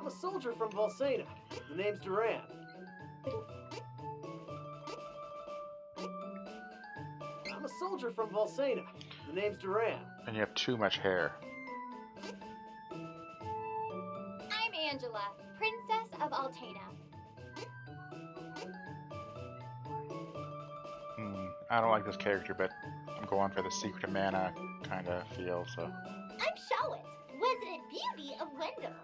I'm a soldier from Volsena. The name's Duran. I'm a soldier from Volsena. The name's Duran. And you have too much hair. I'm Angela, Princess of Altena. I don't like this character, but I'm going for the Secret of Mana kind of feel, so. I'm Charlotte, resident beauty of Wender.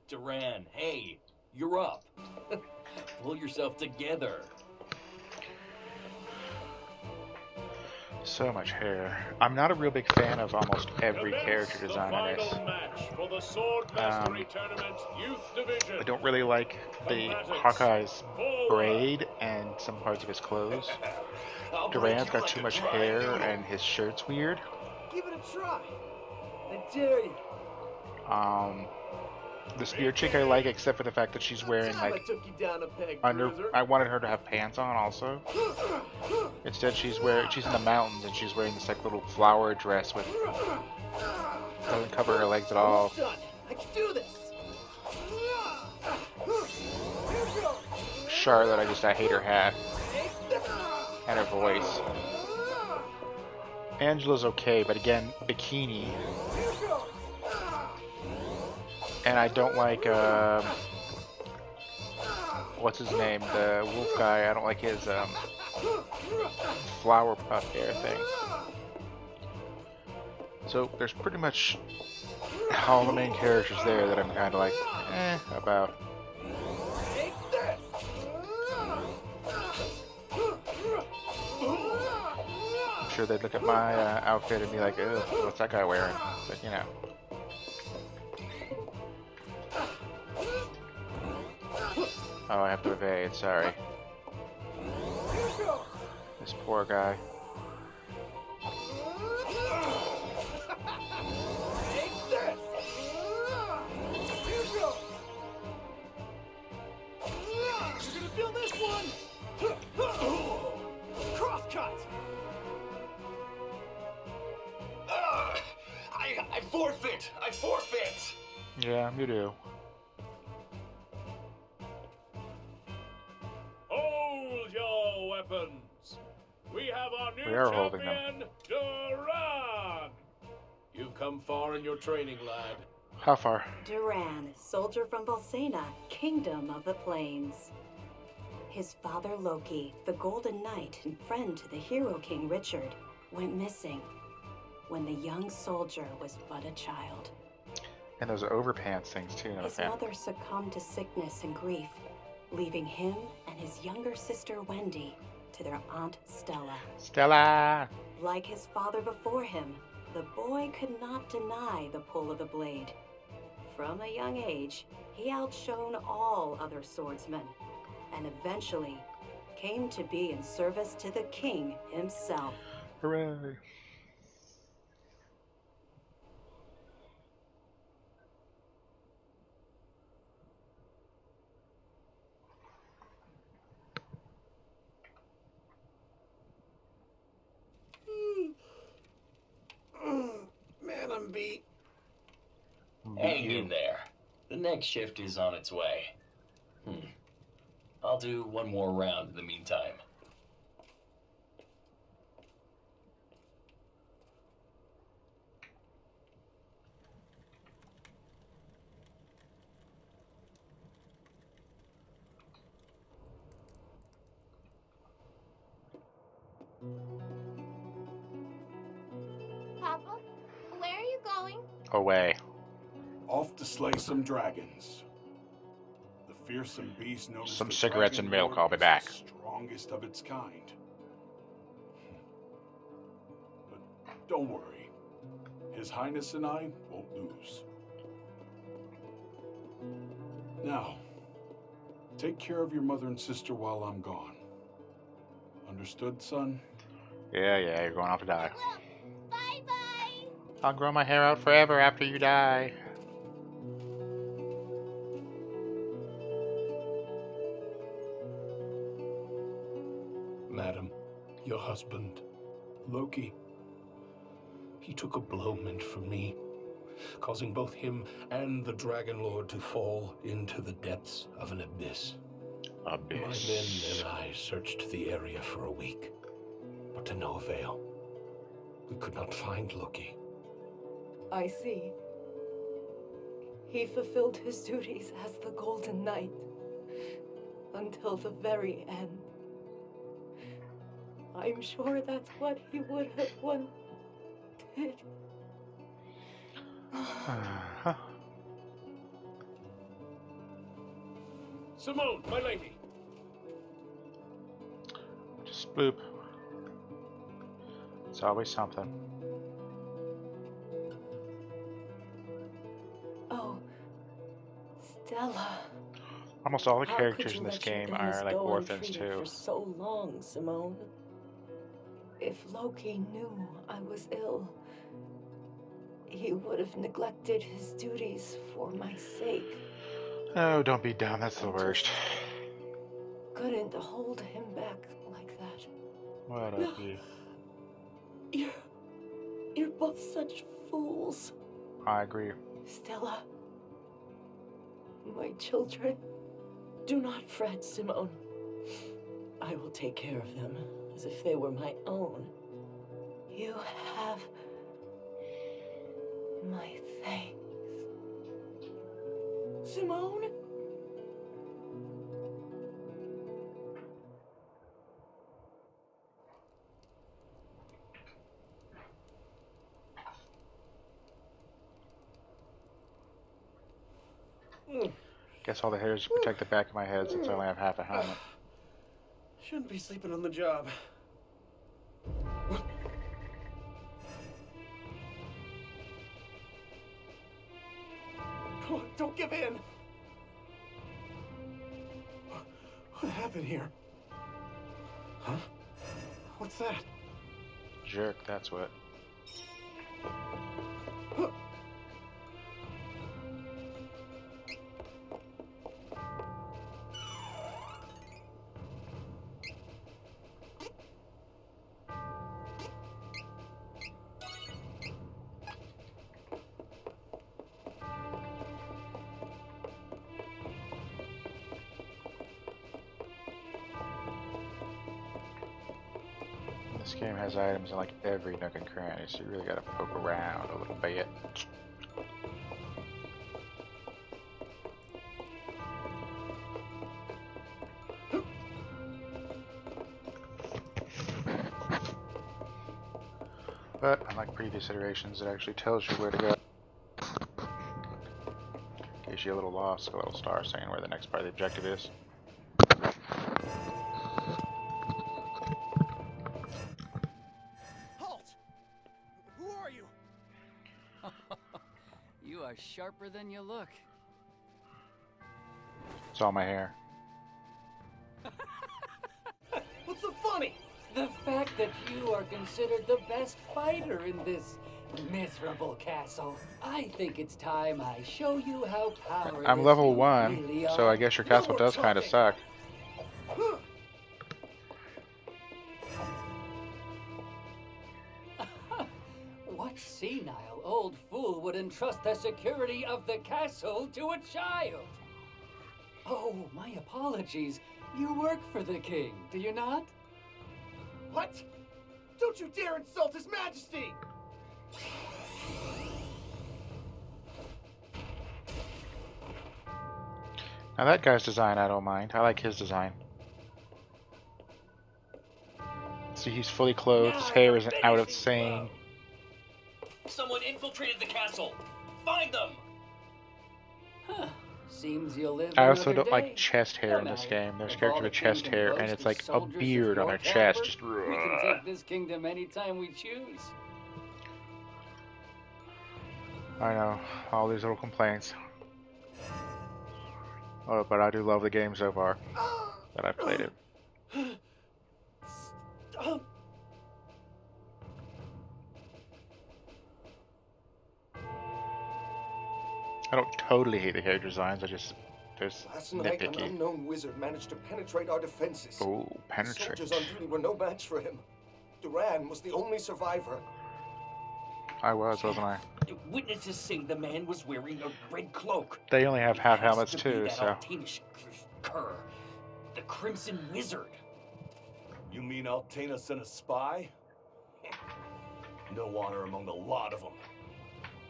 Duran, hey, you're up. Pull yourself together. So much hair. I'm not a real big fan of almost every character design in this. I don't really like the Hawkeye's braid and some parts of his clothes. Duran's got too much hair and his shirt's weird. Give it a try. I dare you. The spear chick I like, except for the fact that she's wearing like I wanted her to have pants on also. Instead, she's in the mountains and she's wearing this like little flower dress with doesn't cover her legs at all. I can do this. Charlotte, I hate her hat and her voice. Angela's okay, but again, bikini. And I don't like, what's his name, the wolf guy, I don't like his, flower puff hair thing. So, there's pretty much all the main characters there that I'm kind of like, about. I'm sure they'd look at my outfit and be like, ugh, what's that guy wearing? But, you know. Oh, I have to evade, sorry. This poor guy. You're gonna feel this one! Crosscut! I forfeit! I forfeit! Yeah, you do. Hold your weapons! We have our new We are holding them. champion, Duran! You've come far in your training, lad. How far? Duran, soldier from Volsena, kingdom of the plains. His father Loki, the Golden Knight and friend to the hero King Richard, went missing when the young soldier was but a child. And those overpants things too. His mother succumbed to sickness and grief, leaving him and his younger sister Wendy to their aunt Stella. Stella! Like his father before him, the boy could not deny the pull of the blade. From a young age, he outshone all other swordsmen, and eventually came to be in service to the king himself. Hooray! Man, I'm beat. Hang in there. The next shift is on its way. I'll do one more round in the meantime. Papa, where are you going? Away. Off to slay some dragons. The fearsome beast known as Some the cigarettes Dragon and milk, Lord I'll be is back. the strongest of its kind. But don't worry. His Highness and I won't lose. Now, take care of your mother and sister while I'm gone. Understood, son? Yeah, you're going off to die. Bye-bye! I'll grow my hair out forever after you die. Madam, your husband, Loki, he took a blow meant for me, causing both him and the Dragon Lord to fall into the depths of an abyss. My men and I searched the area for a week, but to no avail. We could not find Loki. I see. He fulfilled his duties as the Golden Knight until the very end. I'm sure that's what he would have wanted. Simone, my lady. Just boop. It's always something. Oh, Stella. Almost all the How characters could you in this let your game illness are like go orphans untreated too. for so long, Simone? If Loki knew I was ill, he would have neglected his duties for my sake. Oh, don't be dumb. That's the worst. Couldn't hold him back like that. What No. up, you? You're both such fools. I agree. Stella, my children, do not fret, Simone. I will take care of them as if they were my own. You have my thanks. Simone? Guess all the hairs to protect the back of my head since I only have half a helmet. Shouldn't be sleeping on the job. Come on, don't give in. What happened here? Huh? What's that? Jerk, that's what. This game has items in like every nook and cranny, so you really gotta poke around a little bit. But unlike previous iterations, it actually tells you where to go. Gives you a little lost, a little star saying where the next part of the objective is. Halt! Who are you? You are sharper than you look. It's all my hair. What's so funny? The fact that you are considered the best fighter in this miserable castle. I think it's time I show you how powerful I'm level 1, really so are. I guess your castle does kind of suck. What senile old fool would entrust the security of the castle to a child? Oh, my apologies. You work for the king, do you not? What? Don't you dare insult His Majesty! Now that guy's design I don't mind. I like his design. See, he's fully clothed, his hair isn't out of sync. Someone infiltrated the castle. Find them. Huh. Seems you'll live I also another don't day. like chest hair in this game. There's a character with chest hair, and it's like a beard on their chest. Just We can take this kingdom anytime we choose. I know, all these little complaints. Oh, but I do love the game so far that I've played it. Stop. I don't totally hate the character designs. I just there's Last night, an nitpicky. unknown wizard managed to penetrate our defenses. Oh, The penetrate. soldiers on duty were no match for him. Duran was the only survivor. I wasn't I? Witnesses say the man was wearing a red cloak. They only have It half has helmets to be too, that so. Altanish cur, the Crimson Wizard. You mean Altena sent a spy? No honor among the lot of them.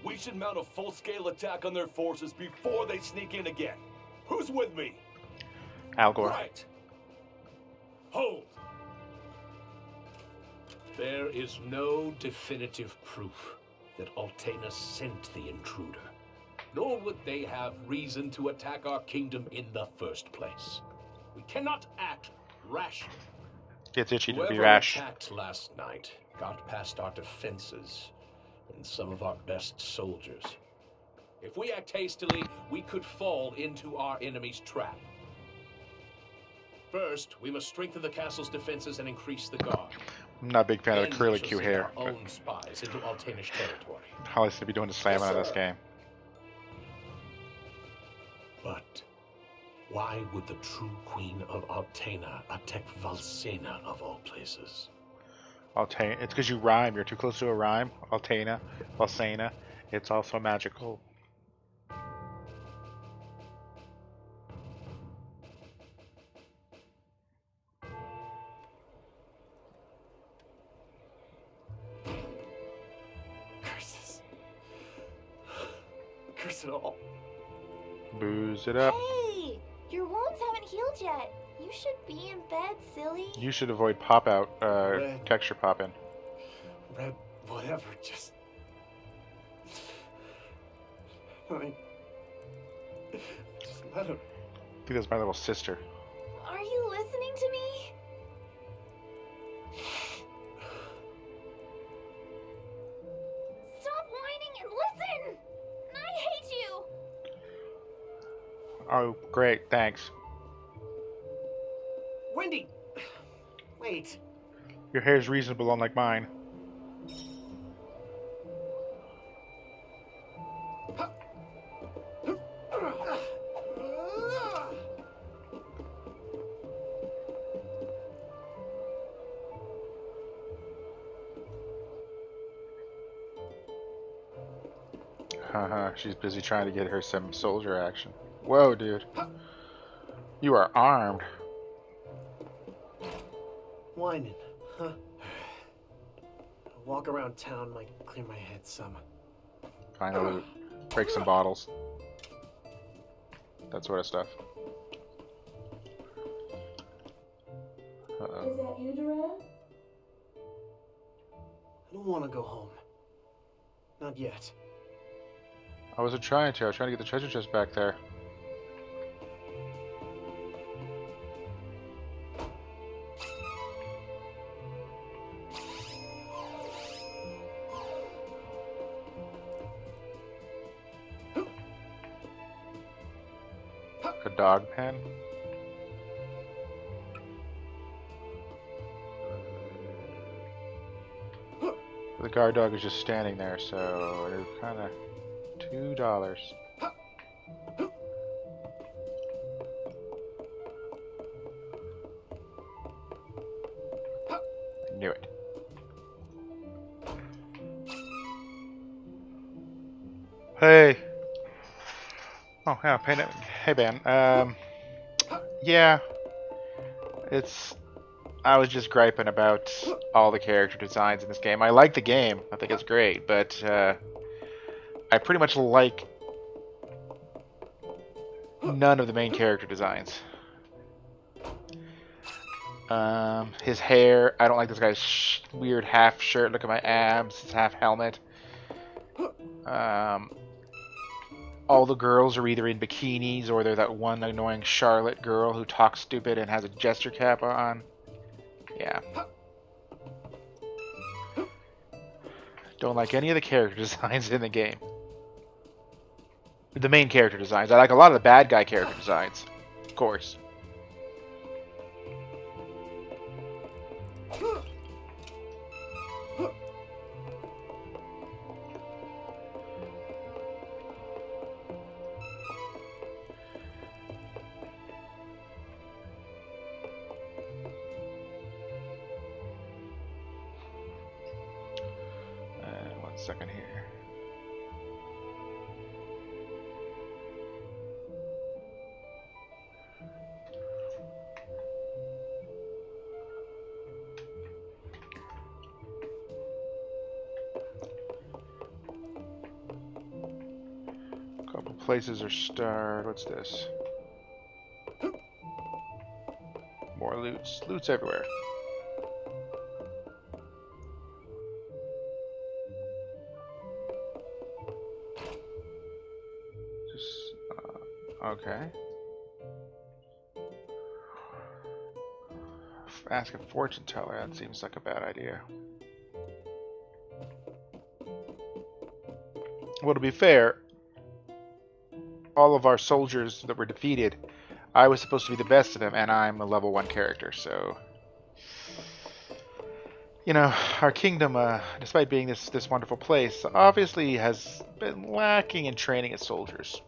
We should mount a full-scale attack on their forces before they sneak in again. Who's with me? Al Gore. Right. Hold. There is no definitive proof that Altena sent the intruder, nor would they have reason to attack our kingdom in the first place. We cannot act rashly. Gets itchy to be Whoever rash. attacked last night got past our defenses and some of our best soldiers. If we act hastily, we could fall into our enemy's trap. First, we must strengthen the castle's defenses and increase the guard. I'm not a big fan of the Then we curly shall Q send hair. our own spies into Altanish territory. How I should be doing the slamming Yes, on this sir. game. But why would the true queen of Altena attack Valsena of all places? Altena. It's because you rhyme. You're too close to a rhyme. Altena, Valsena. It's also magical. Curses. Curse it all. Booze it up. Hey, your wounds haven't healed yet. You should be in bed, silly. You should avoid pop out, Red. texture pop in. Red, whatever, just... Honey. Just let him. I think that's my little sister. Are you listening to me? Stop whining and listen! I hate you! Oh, great. Thanks. Wendy! Wait. Your hair's reasonable, unlike mine. Haha, she's busy trying to get her some soldier action. Whoa, dude. You are armed. Whining, huh? A walk around town might clear my head some. Find a loot. Break some bottles. That sort of stuff. Uh-oh. Is that you, Duran? I don't want to go home. Not yet. I wasn't trying to. I was trying to get the treasure chest back there. A dog pen? The guard dog is just standing there, so it's kind of $2. Knew it. Hey. Oh yeah, hey Ben. Yeah. I was just griping about all the character designs in this game. I like the game. I think it's great, but I pretty much like none of the main character designs. His hair, I don't like this guy's weird half shirt. Look at my abs, his half helmet. All the girls are either in bikinis or they're that one annoying Charlotte girl who talks stupid and has a gesture cap on. Yeah. Don't like any of the character designs in the game. The main character designs. I like a lot of the bad guy character designs. Of course. second here. Couple places are starred. What's this? More loots. Loots everywhere. Just, okay. Ask a fortune teller. That seems like a bad idea. Well, to be fair, all of our soldiers that were defeated, I was supposed to be the best of them, and I'm a level 1 character, so... You know, our kingdom, despite being this wonderful place, obviously has been lacking in training its soldiers.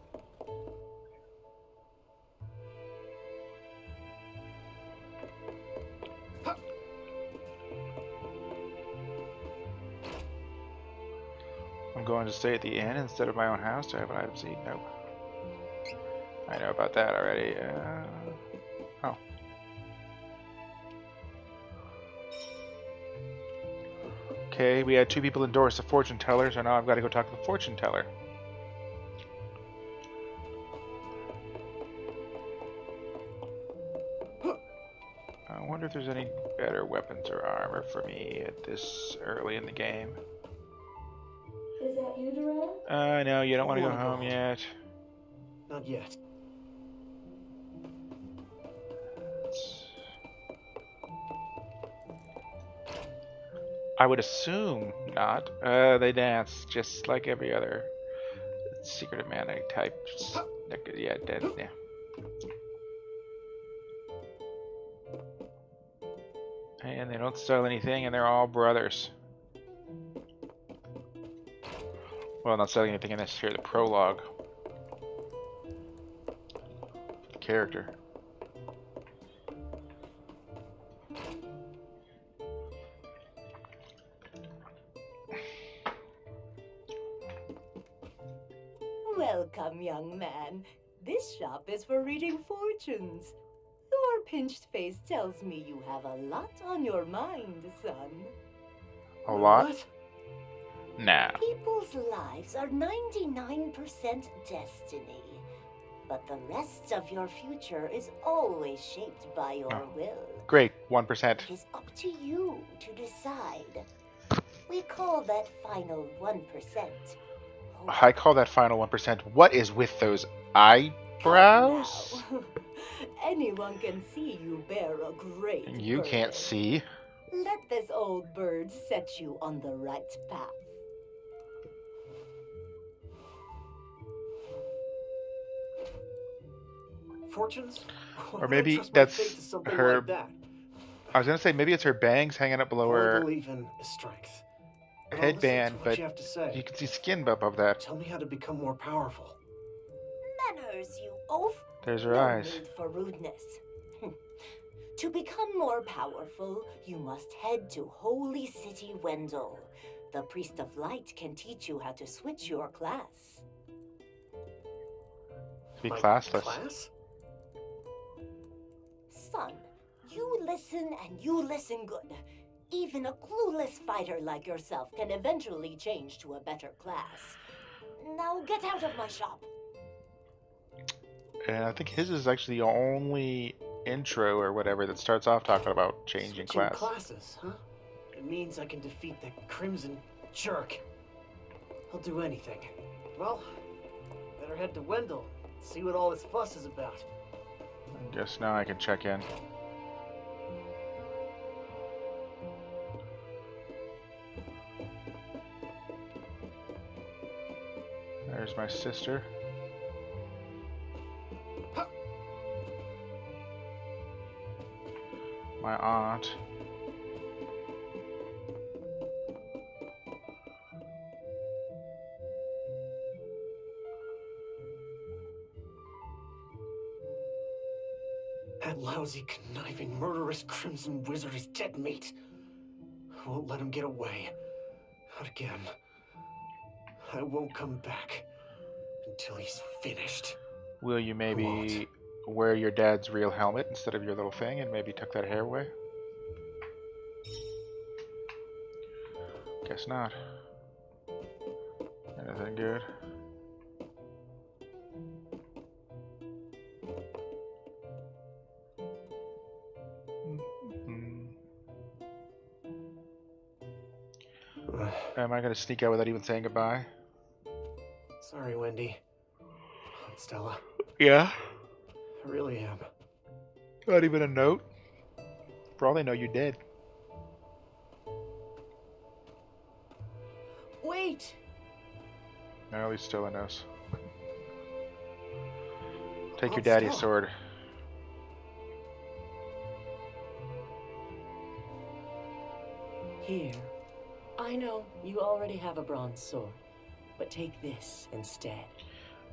I'm going to stay at the inn instead of my own house to have an item seed. Nope. I know about that already. Oh. Okay, we had 2 people endorse a fortune teller, so now I've got to go talk to the fortune teller. I wonder if there's any better weapons or armor for me at this early in the game. Is that you, Duran? No, you don't want to go home yet. Not yet. I would assume not. They dance just like every other Secret of Mana type. Yeah, dead. Yeah. And they don't sell anything, and they're all brothers. Well, not selling anything in this here. The prologue. The character. Welcome, young man. This shop is for reading fortunes. Your pinched face tells me you have a lot on your mind, son. A lot? What? Nah. People's lives are 99% destiny, but the rest of your future is always shaped by your will. Great, 1%. It is up to you to decide. We call that final 1%. I call that final 1%. What is with those eyebrows? Anyone can see you bear a great You burden. can't see. Let this old bird set you on the right path. Fortunes? Or maybe Trust my fate that's to something her. like that. I was gonna say maybe it's her bangs hanging up below I her believe in strength. But I'll headband, listen to what but you have to say. you can see skin above that. Tell me how to become more powerful. Manners, you oaf. There's her No eyes. need for rudeness. To become more powerful, you must head to Holy City Wendell. The Priest of Light can teach you how to switch your class. Be My classless. Class? Son, you listen and you listen good. Even a clueless fighter like yourself can eventually change to a better class. Now get out of my shop. And I think his is actually the only intro or whatever that starts off talking about changing Switching class. classes, huh? It means I can defeat that crimson jerk. I'll do anything. Well, better head to Wendell and see what all this fuss is about. I guess now I can check in. There's my sister. My aunt. That lousy, conniving, murderous crimson wizard is dead meat. I won't let him get away. Not again. I won't come back until he's finished. Will you maybe wear your dad's real helmet instead of your little thing and maybe tuck that hair away? Guess not. Anything good? Am I gonna sneak out without even saying goodbye? Sorry, Wendy. Stella. Yeah? I really am. Not even a note? For all they know, you're dead. Wait! No, at least Stella knows. Take your daddy's sword. Here. I know you already have a bronze sword, but take this instead.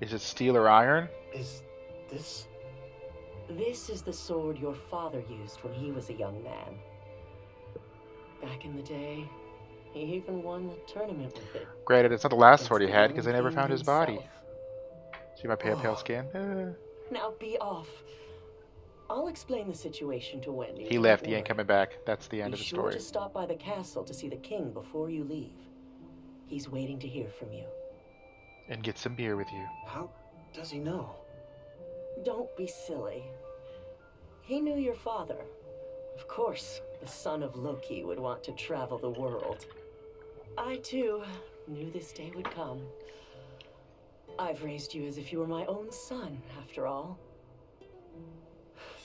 Is it steel or iron? Is this? This is the sword your father used when he was a young man. Back in the day, he even won the tournament with it. Granted, it's not the last sword he had because they never found his body. See my pale skin? Now be off. I'll explain the situation to Wendy. He left, he ain't coming back. That's the end of the story. Be sure to stop by the castle to see the king before you leave. He's waiting to hear from you. And get some beer with you. How does he know? Don't be silly. He knew your father. Of course, the son of Loki would want to travel the world. I, too, knew this day would come. I've raised you as if you were my own son, after all.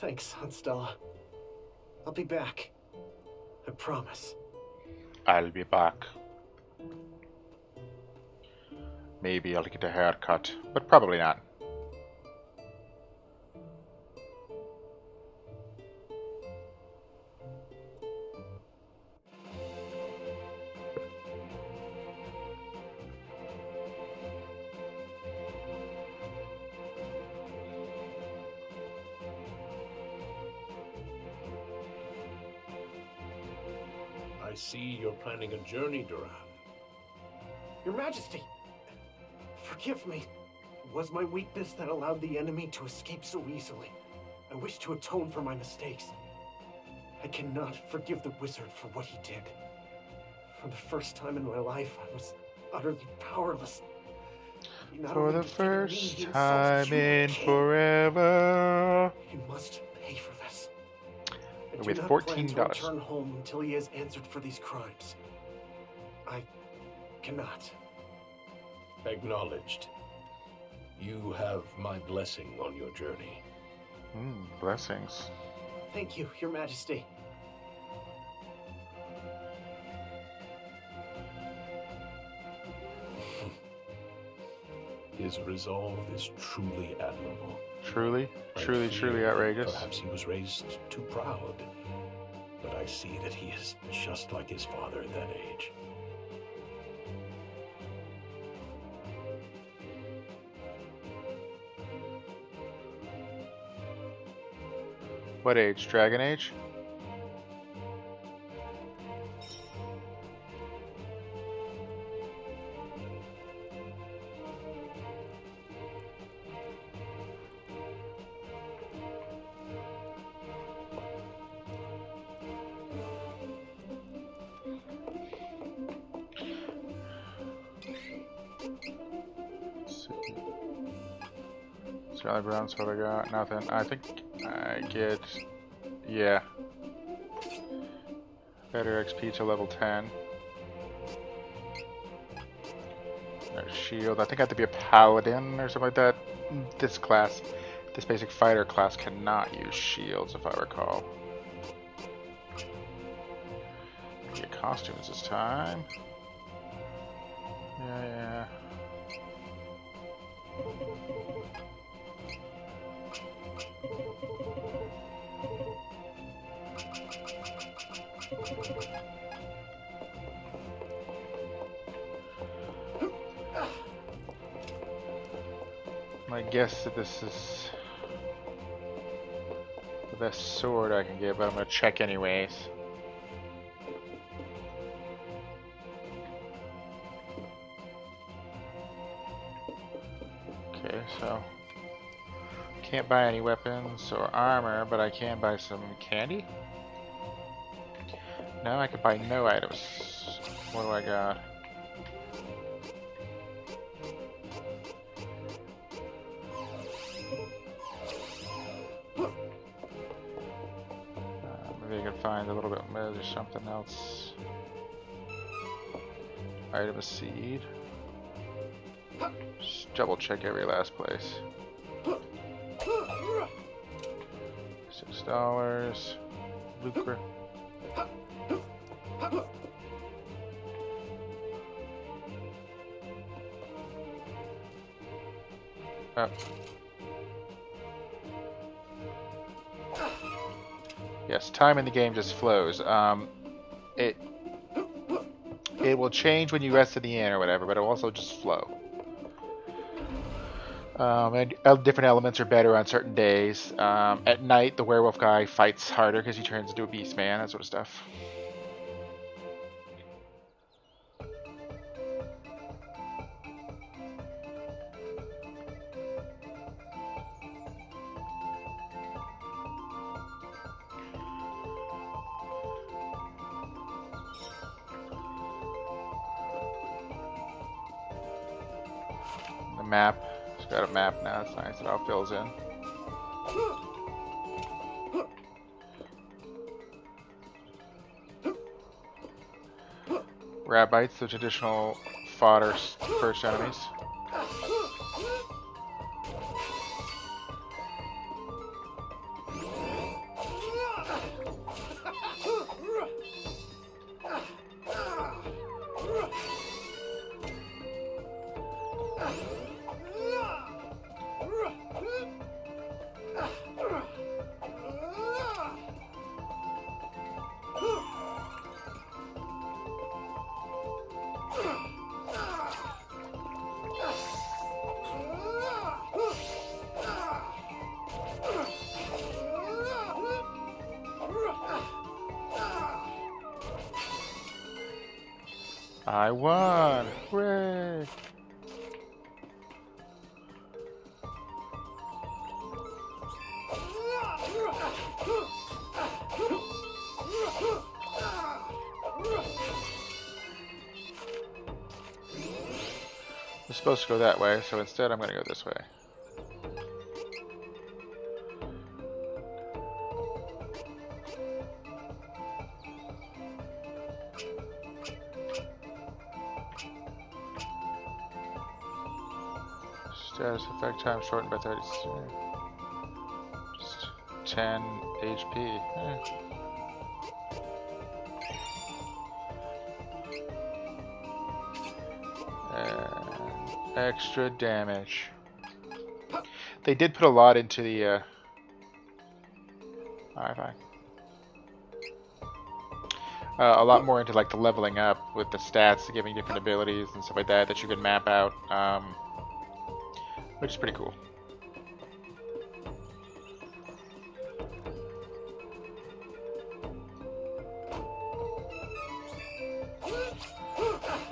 Thanks, Aunt Stella. I'll be back. I promise. I'll be back. Maybe I'll get a haircut, but probably not. I see you're planning a journey, Duran. Your Majesty! Forgive me. It was my weakness that allowed the enemy to escape so easily. I wish to atone for my mistakes. I cannot forgive the wizard for what he did. For the first time in my life, I was utterly powerless. For the first time in forever. He must pay for this. I With do not $14. plan to return home until he has answered for these crimes. I cannot. Acknowledged. You have my blessing on your journey. Blessings. Thank you, Your Majesty. His resolve is truly admirable. Truly? Truly outrageous. Perhaps he was raised too proud. But I see that he is just like his father at that age. What age? Dragon Age? Charlie Brown's what I got. Nothing. I think I get... Yeah. Better XP to level 10. No shield. I think I have to be a paladin or something like that. This class, this basic fighter class cannot use shields if I recall. Get costumes this time. Yeah. I guess that this is the best sword I can get, but I'm gonna check anyways. Okay, so can't buy any weapons or armor, but I can buy some candy. No, I can buy no items. What do I got? Maybe I can find a little bit. Maybe there's something else. Item a seed. Just double check every last place. $6. Lucre. Oh. Yes, time in the game just flows. It will change when you rest in the inn or whatever, but it will also just flow. And different elements are better on certain days. At night, the werewolf guy fights harder because he turns into a beast man, that sort of stuff. The map. It's got a map now. It's nice. It all fills in. Rabites, the traditional fodder first enemies. I won! Hooray! We're supposed to go that way, so instead I'm going to go this way. Status effect time shortened by 30. Just 10 HP. And extra damage. They did put a lot into the. Alright, fine. A lot more into like the leveling up with the stats, giving different abilities and stuff like that that you can map out. Which is pretty cool.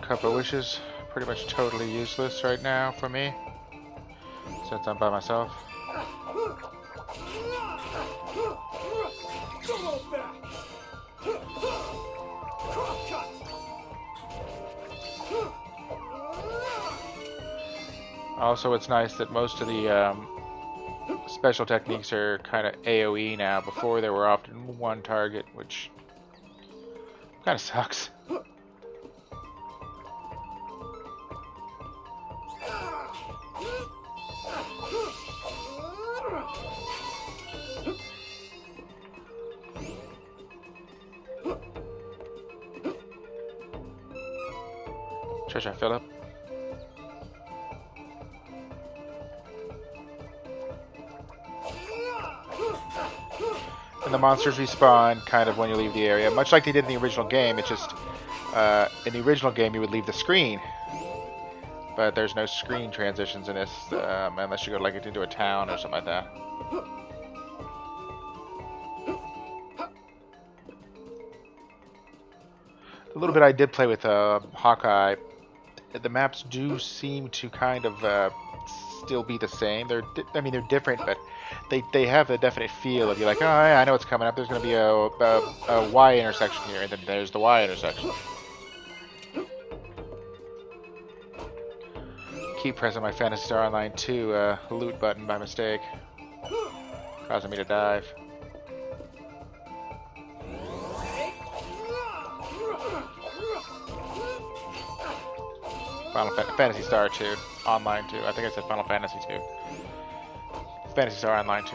Cup of Wishes, pretty much totally useless right now for me, since I'm by myself. Also, it's nice that most of the special techniques are kind of AoE now. Before, they were often one target, which kind of sucks. Treasure Philip. And the monsters respawn kind of when you leave the area, much like they did in the original game. It's just in the original game you would leave the screen, but there's no screen transitions in this unless you go like into a town or something like that. A little bit I did play with Hawkeye. The maps do seem to kind of still be the same. I mean, they're different, but they have a definite feel of, you're like, oh yeah, I know what's coming up. There's going to be a Y intersection here, and then there's the Y intersection. Keep pressing my Phantasy Star Online 2 loot button by mistake, causing me to dive. Fantasy Star 2 Online 2. I think I said Final Fantasy 2. Fantasy Star Online 2.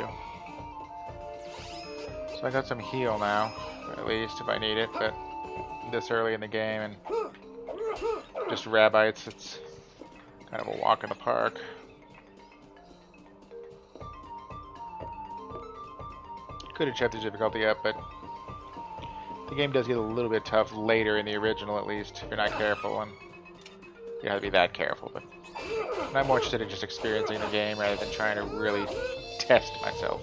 So I got some heal now, at least if I need it, but this early in the game and just Rabbites, it's kind of a walk in the park. Could have checked the difficulty up, but the game does get a little bit tough later in the original, at least, if you're not careful, and you have to be that careful. But I'm more interested in just experiencing the game rather than trying to really test myself.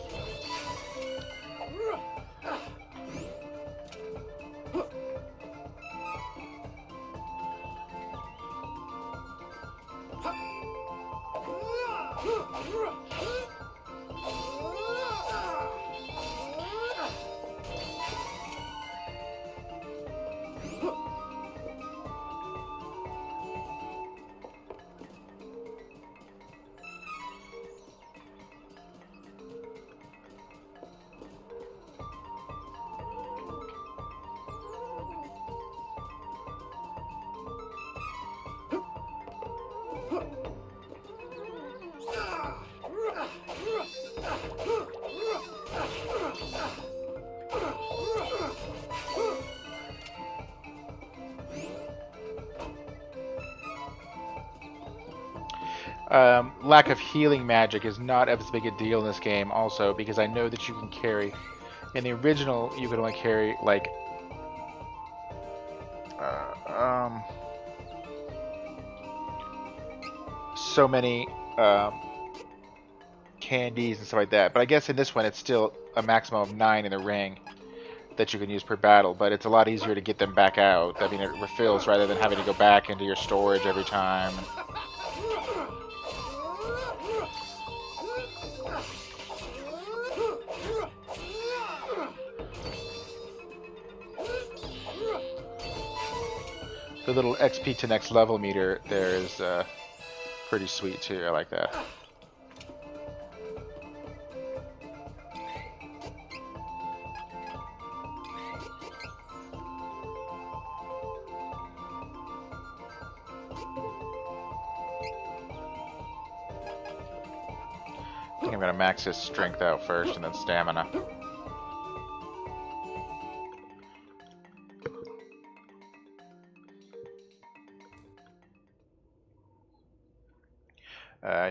Lack of healing magic is not as big a deal in this game also, because I know that you can carry, in the original you could only carry like so many candies and stuff like that, but I guess in this one it's still a maximum of 9 in the ring that you can use per battle, but it's a lot easier to get them back out. I mean, it refills rather than having to go back into your storage every time. The little XP to next level meter there is pretty sweet too. I like that. I think I'm gonna max his strength out first and then stamina.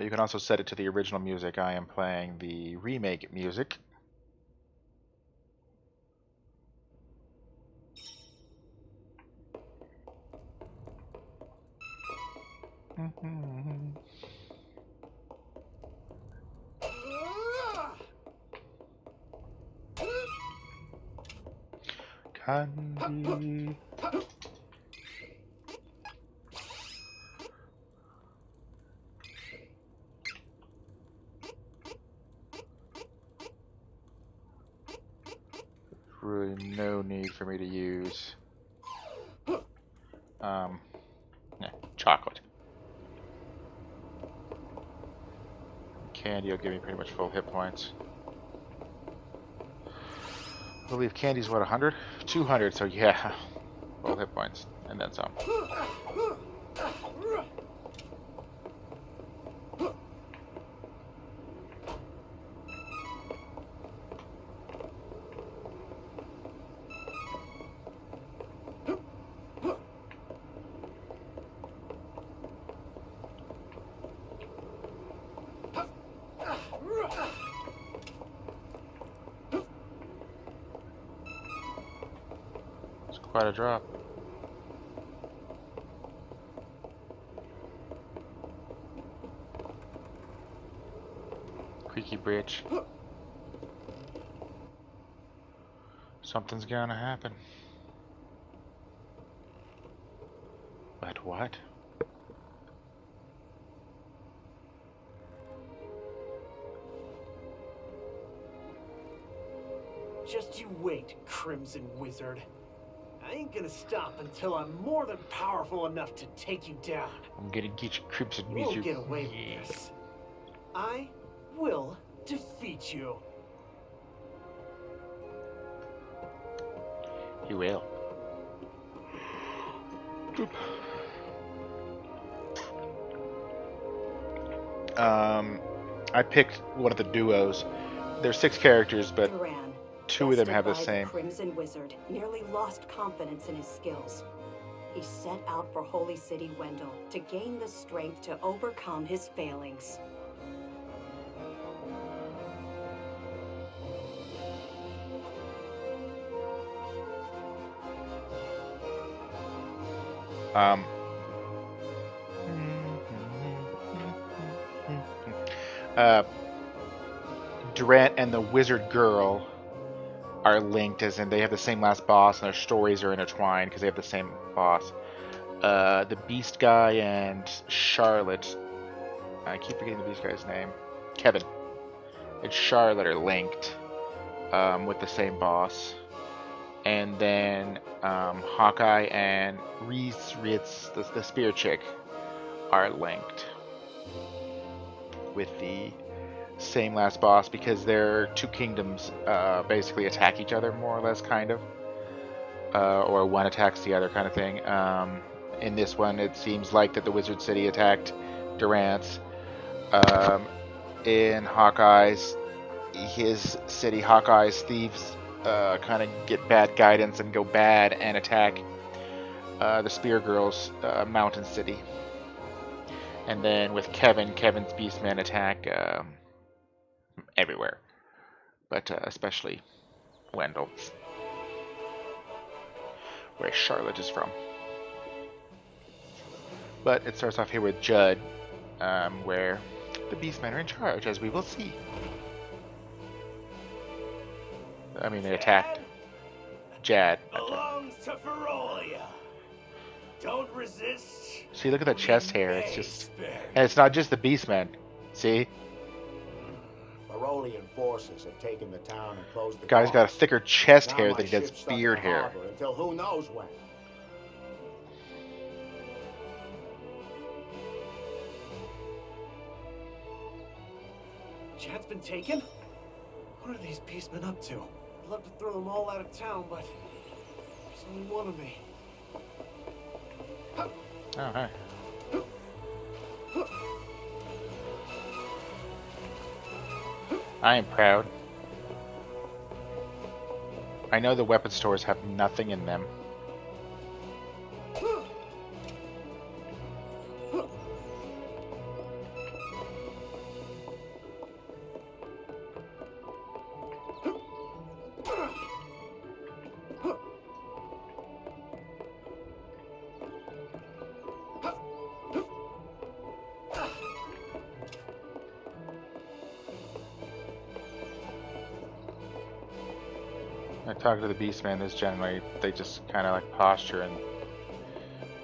You can also set it to the original music. I am playing the remake music. Candy. Really no need for me to use chocolate. Candy will give me pretty much full hit points. I believe candy's what, 100? 200, so yeah, full hit points, and then some. Quite a drop. Creaky bridge. Something's gonna happen. But what? Just you wait, Crimson Wizard. I ain't gonna stop until I'm more than powerful enough to take you down. I'm gonna get you, Crimson You Wizard. won't get away with this. I will defeat you. You will. I picked one of the duos. There's 6 characters, but Duran, 2 of them have the bested by same. Crimson Wizard nearly lost confidence in his skills. He set out for Holy City Wendell to gain the strength to overcome his failings. Durant and the Wizard Girl are linked, as in they have the same last boss, and their stories are intertwined because they have the same boss. The Beast Guy and Charlotte, I keep forgetting the Beast Guy's name, Kevin, and Charlotte are linked with the same boss. And then Hawkeye and Reese, the Spear Chick, are linked with the same last boss because their 2 kingdoms basically attack each other, more or less, kind of. Or one attacks the other, kind of thing. In this one, it seems like that the Wizard City attacked Durant's. In Hawkeye's, his city, Hawkeye's thieves kind of get bad guidance and go bad and attack the Spear Girl's mountain city. And then with Kevin's Beastmen attack everywhere, but especially Wendell, where Charlotte is from. But it starts off here with Judd, where the Beastmen are in charge, as we will see. I mean, they attacked Jad. Belongs to Ferolia. Don't resist. See, look at the chest hair. It's just, and it's not just the Beastmen. See, Ferolian forces have taken the town and closed the guy's got a docks. thicker chest Now hair my than he does ship's stuck in beard the hair. harbor until who knows when. Jad's been taken? What are these beastmen up to? I'd love to throw them all out of town, but there's only one of me. Oh, hi. I am proud. I know the weapon stores have nothing in them. I talk to the Beastmen, is generally, they just kind of like posture and,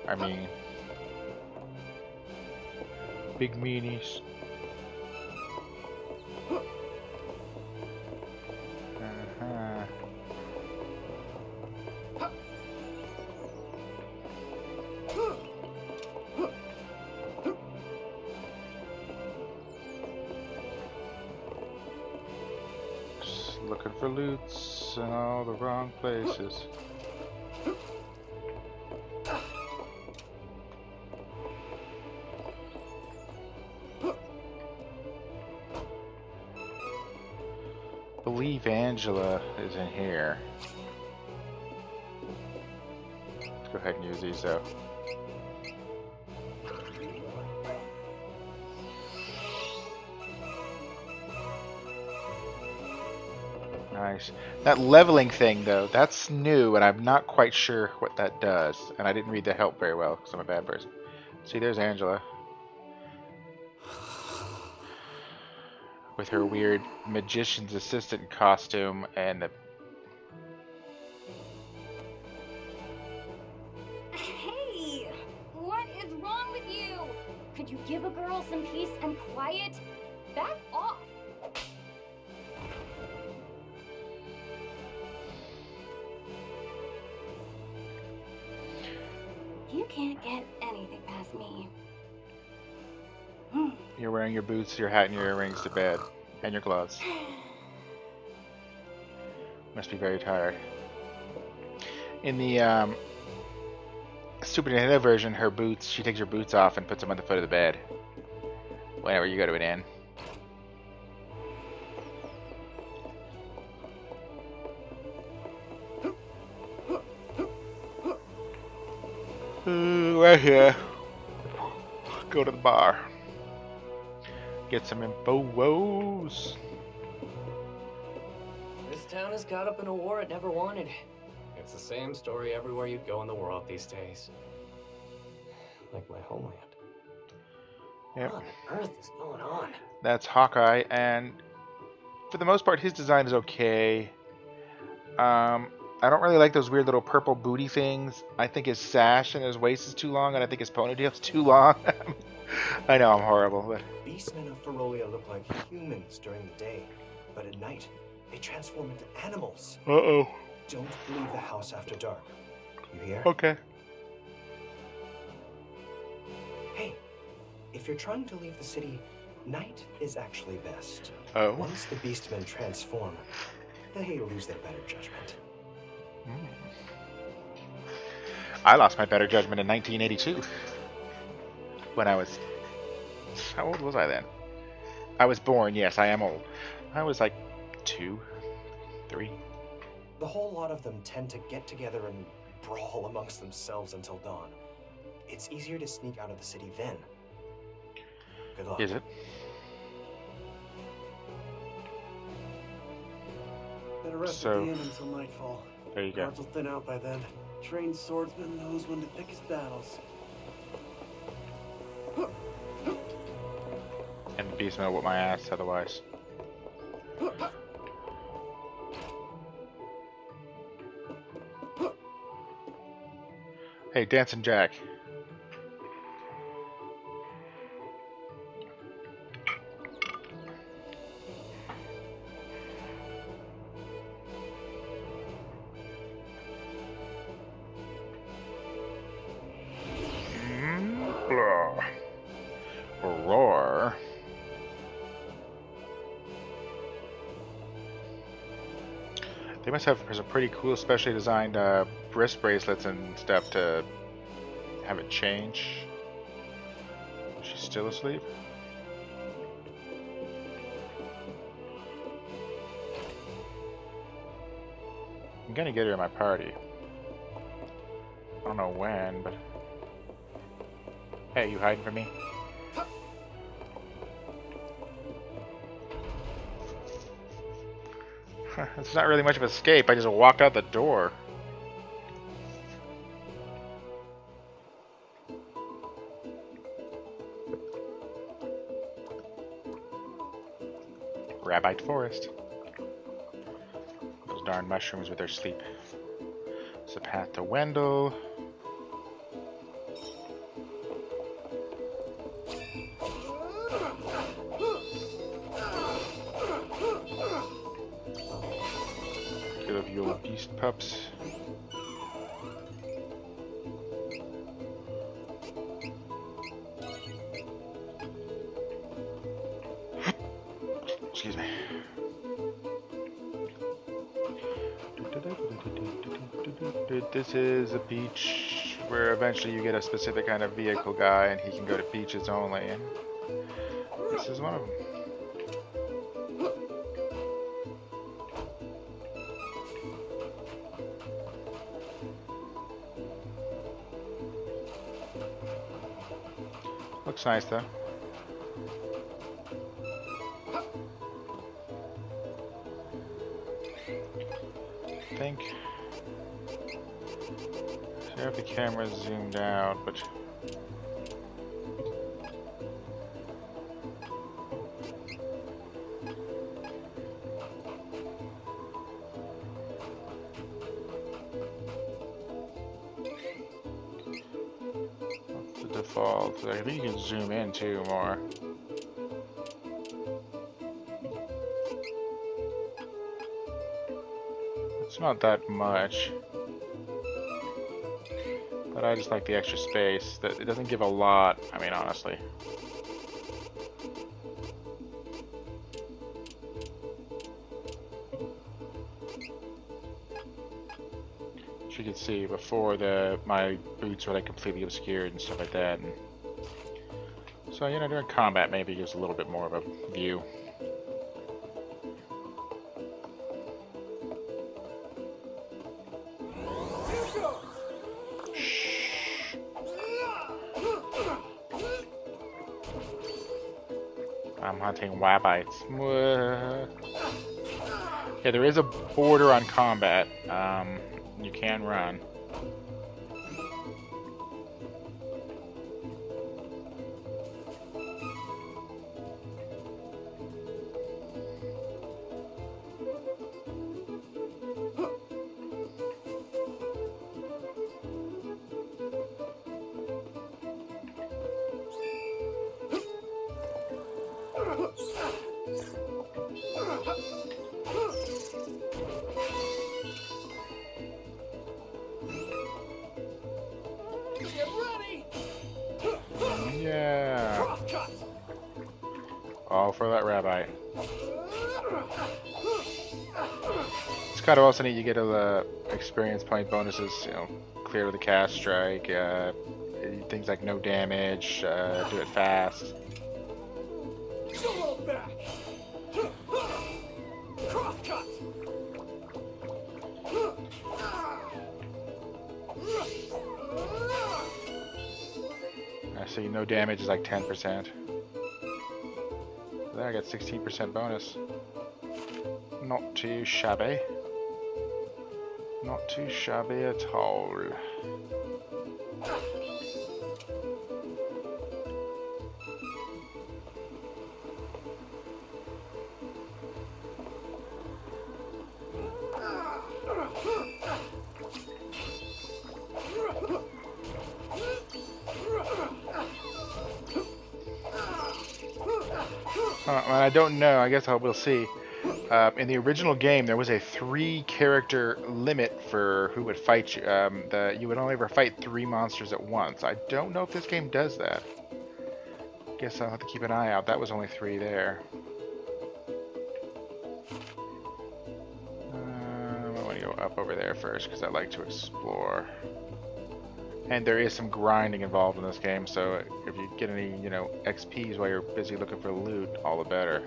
I mean, big meanies. Just looking for loots in all the wrong places. I believe Angela is in here. Let's go ahead and use these though. Nice. That leveling thing though, that's new and I'm not quite sure what that does. And I didn't read the help very well because I'm a bad person. See, there's Angela. With her weird magician's assistant costume and the... Hey! What is wrong with you? Could you give a girl some peace and quiet? Back off! You can't get anything past me. You're wearing your boots, your hat, and your earrings to bed. And your gloves. Must be very tired. In the Super Nintendo version, her boots, she takes her boots off and puts them on the foot of the bed. Whenever you go to an inn. Right here. Go to the bar. Get some info-woes. This town is caught up in a war it never wanted. It's the same story everywhere you go in the world these days. Like my homeland. Yep. What on earth is going on? That's Hawkeye, and for the most part, his design is okay. I don't really like those weird little purple booty things. I think his sash and his waist is too long, and I think his ponytail's too long. I know I'm horrible, but Beastmen of Ferolia look like humans during the day, but at night, they transform into animals. Uh-oh. Don't leave the house after dark. You hear? Okay. Hey, if you're trying to leave the city, night is actually best. Oh. Once the Beastmen transform, they lose their better judgment. I lost my better judgment in 1982. When I was... How old was I then? I was born, yes, I am old. I was like 2, 3. The whole lot of them tend to get together and brawl amongst themselves until dawn. It's easier to sneak out of the city then. Good luck. Is it? Better rest So, at the inn until nightfall. There you go. Guards will thin out by then. Trained swordsman knows when to pick his battles. And the beastman will whip my ass otherwise. Hey, Dancing Jack. Roar. They must have some pretty cool, specially designed wrist bracelets and stuff to have it change. She's still asleep? I'm gonna get her in my party. I don't know when, but... Hey, you hiding from me? It's not really much of an escape. I just walked out the door. Rabbite Forest. Those darn mushrooms with their sleep. It's a path to Wendell. Get of your beast pups. Excuse me. This is a beach where eventually you get a specific kind of vehicle guy and he can go to beaches only. And this is one of them. Looks nice though. I think. I have the camera zoomed out, but that's the default. I think you can zoom in too more. It's not that much. But I just like the extra space. That it doesn't give a lot, I mean, honestly. As you can see, before my boots were like completely obscured and stuff like that. And so, you know, during combat maybe gives a little bit more of a view. I'm hunting wabites. Yeah, there is a border on combat. You can run. Yeah. All for that rabbi. It's kind of also neat. You get a experience point bonuses. You know, clear to the cast strike. Things like no damage. Do it fast. I see no damage is like 10%. There I got 16% bonus. Not too shabby. Not too shabby at all. I don't know. I guess we'll see. In the original game, there was a 3-character limit for who would fight you. You would only ever fight 3 monsters at once. I don't know if this game does that. Guess I'll have to keep an eye out. That was only 3 there. I want to go up over there first because I like to explore. And there is some grinding involved in this game, so if you get any, you know, XPs while you're busy looking for loot, all the better.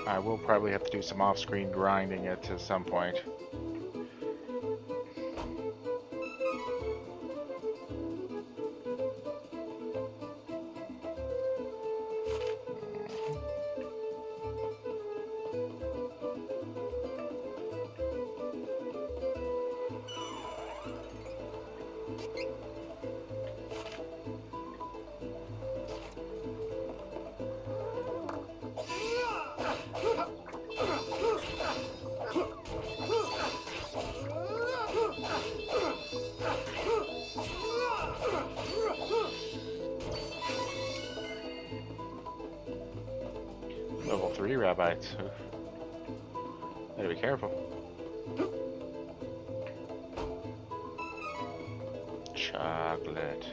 I will probably have to do some off-screen grinding at some point. Level 3 rabbits. Gotta be careful. Chocolate.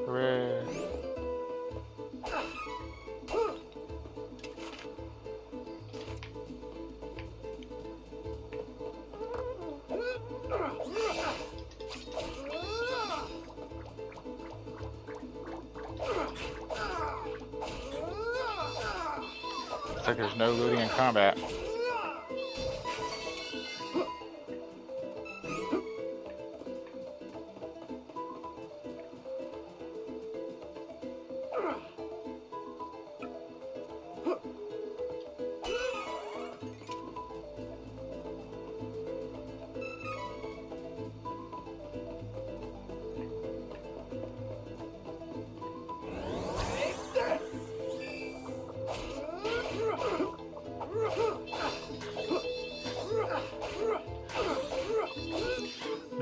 Hooray. Looks like there's no looting in combat.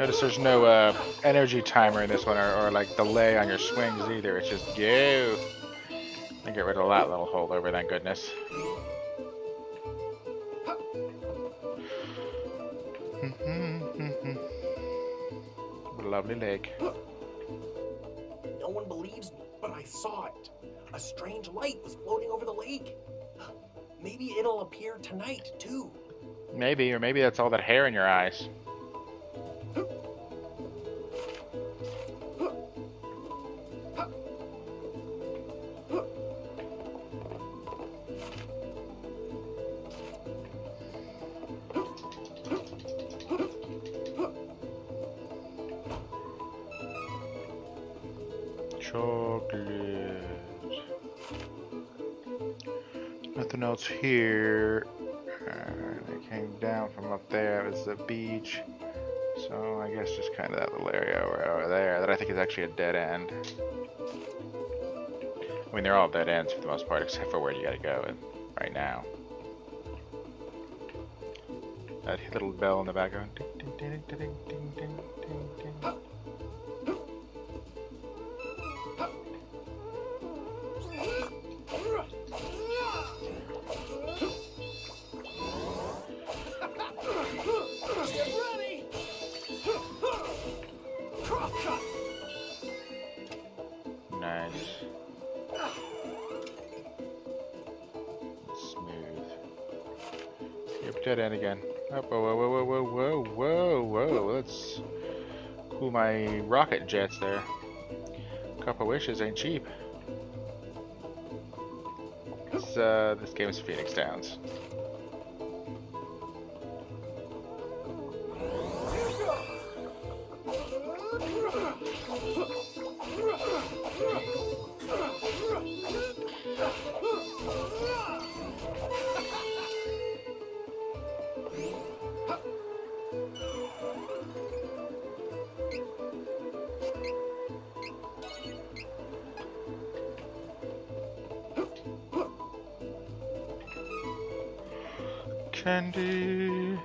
Notice there's no energy timer in this one, or like delay on your swings either. It's just go. And get rid of that little holdover, thank goodness. What a lovely lake. No one believes me, but I saw it. A strange light was floating over the lake. Maybe it'll appear tonight, too. Maybe, or maybe that's all that hair in your eyes. Chocolate. Nothing else here. It came down from up there. It was the beach. So I guess just kind of that little area right over there that I think is actually a dead end. I mean, they're all dead ends for the most part, except for where you gotta go right now. That little bell in the background. Ding, ding, ding, ding, ding, ding, ding, ding. Nice. Smooth. Yep, dead end again. Oh, whoa, whoa, whoa, whoa, whoa, whoa. Let's cool my rocket jets there. Couple wishes ain't cheap. This game is Phoenix Downs. Candy.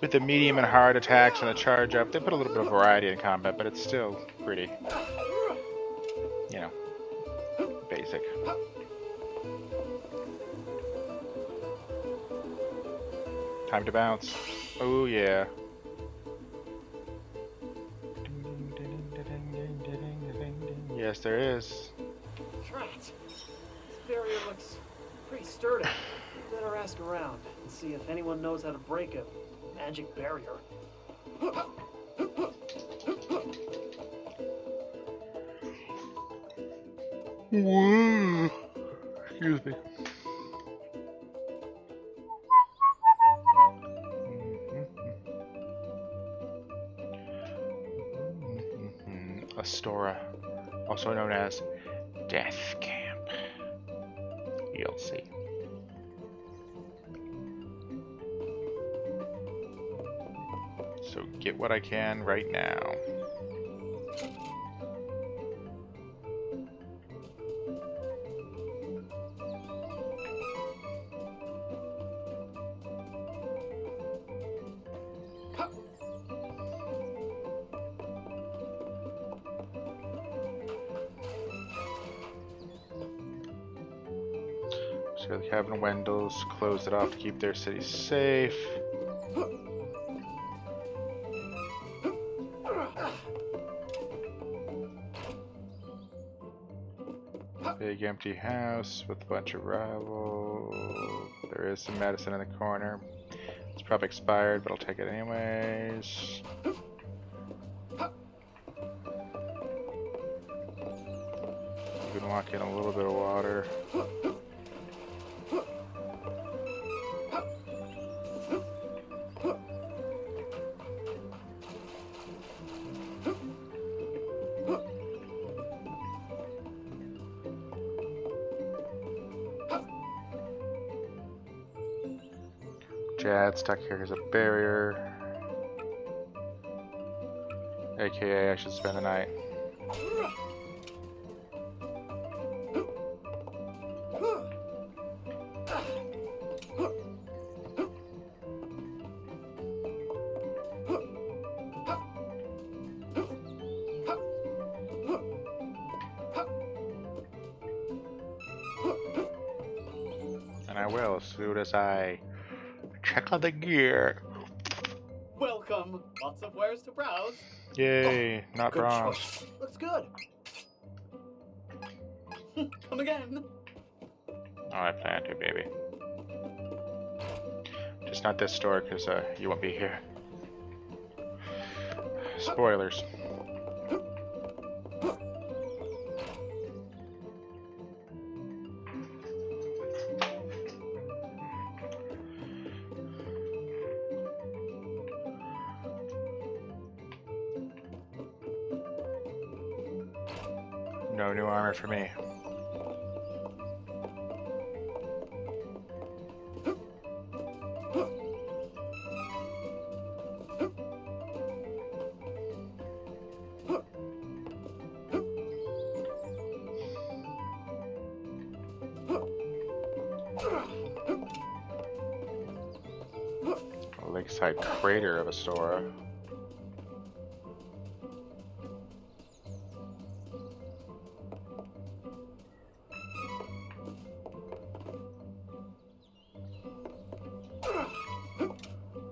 With the medium and hard attacks and the charge up, they put a little bit of variety in combat, but it's still pretty, you know, basic. Time to bounce. Oh yeah. Yes, there is. Drat. This barrier looks pretty sturdy. Better ask around and see if anyone knows how to break it. Magic barrier. Whoa. Excuse me. Astora, also known as Death Camp. You'll see. So get what I can right now. So the Cabin Wendels closed it off to keep their city safe. Big empty house with a bunch of rivals. There is some medicine in the corner. It's probably expired, but I'll take it anyways. You can walk in a little bit of water. Jad stuck here as a barrier. AKA, I should spend the night. And I will, as soon as I check on the gear. Welcome. Lots of wares to browse. Yay, not Good bronze. choice. Looks good. Come again. Oh, I plan to, baby. Just not this store, because you won't be here. Spoilers. No new armor for me. A lakeside crater of a store.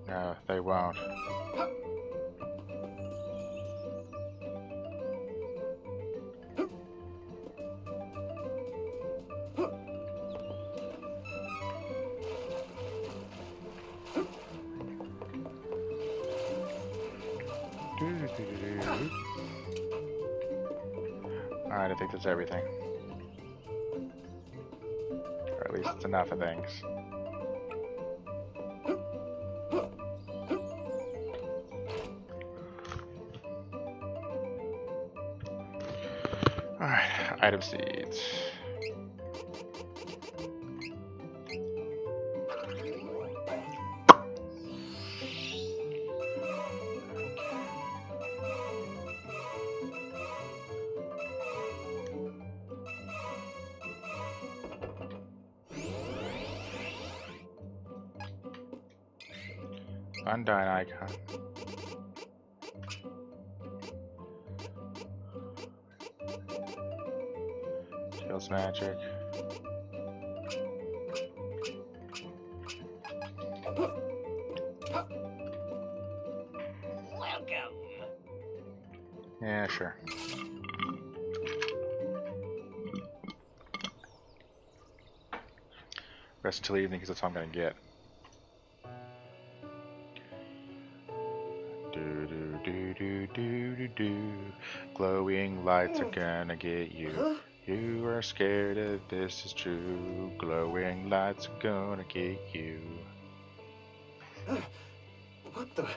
No, they won't. Alright, I think that's everything. Or at least it's enough of things. Alright, item seeds. Undyne icon. Kills magic. Welcome. Yeah, sure. Rest until evening because that's all I'm gonna get. Do. Glowing lights are gonna get you. You are scared if this is true. Glowing lights are gonna get you. What the?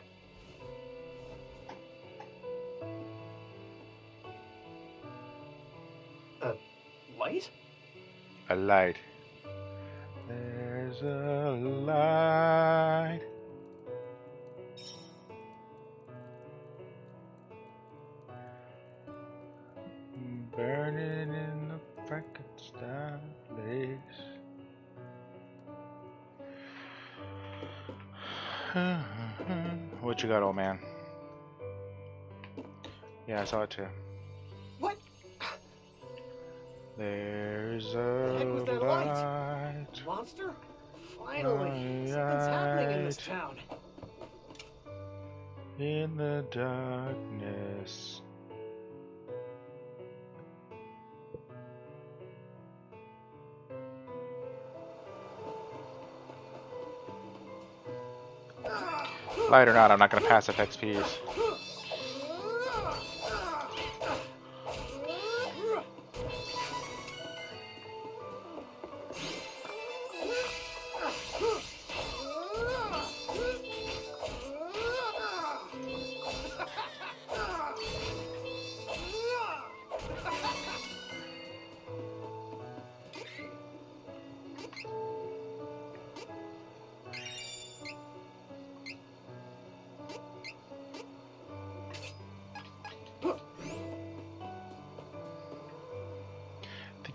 Light? A light. There's a light. Burning in the Frankenstein place. What you got, old man? Yeah, I saw it too. What? There's a The heck was that light. light? Monster? Finally! Something's happening in this town. In the darkness. Light or not, I'm not gonna pass up XPs.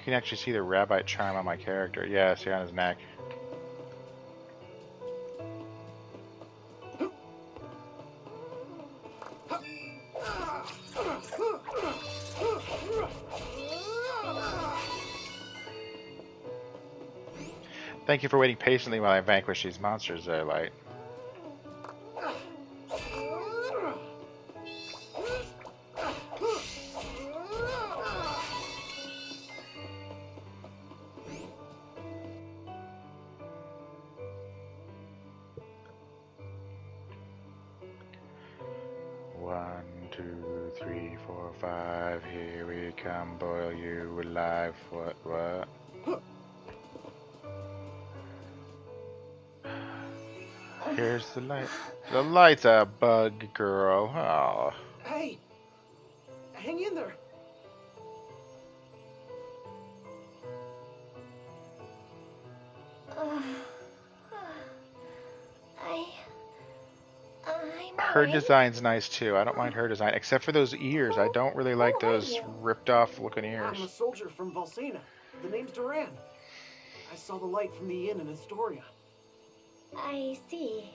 can actually see the Rabbite charm on my character. Yeah, see on his neck. Thank you for waiting patiently while I vanquish these monsters there, Light. One, two, three, 4, 5. Here we come, boil you alive. What? Here's the light. The light's a bug, girl. Oh. Hey! Hang in there! Her design's nice too. I don't mind her design, except for those ears. I don't really like those ripped off looking ears. I'm a soldier from Valsena. The name's Duran. I saw the light from the inn in Astoria. I see.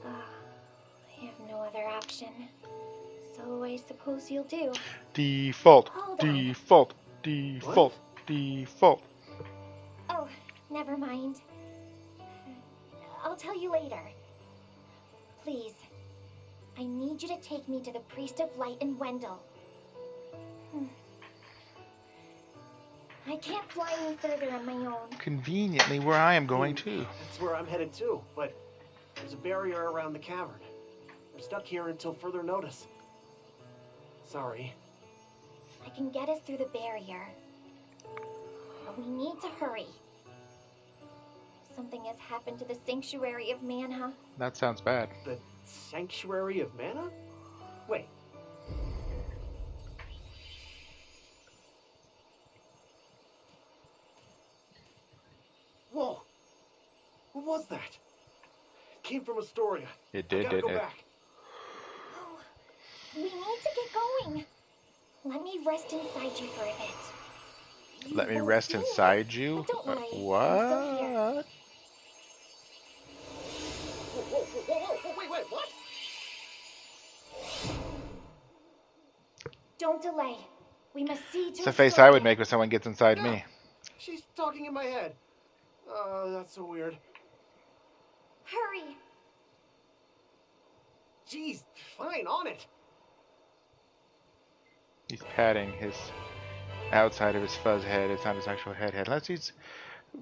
I have no other option. So I suppose you'll do. Default. Hold on. Default. Default. What? Default. Oh, never mind. I'll tell you later. Please. I need you to take me to the Priest of Light in Wendell. I can't fly any further on my own. Conveniently where I am going too. That's where I'm headed too, but there's a barrier around the cavern. We're stuck here until further notice. Sorry. I can get us through the barrier. But we need to hurry. Something has happened to the Sanctuary of Mana. That sounds bad. The Sanctuary of Mana? Wait. Whoa! What was that? It came from Astoria. It did, I gotta didn't go it? back. Oh, we need to get going. Let me rest inside you for a bit. Let me won't rest see me, inside you? but don't worry, I'm still here. What? Wait, what? Don't delay. We must see to It's the face I would make when someone gets inside me. She's talking in my head. Oh, that's so weird. Hurry. Jeez, fine, on it. He's patting his outside of his fuzz head. It's not his actual head. Unless he's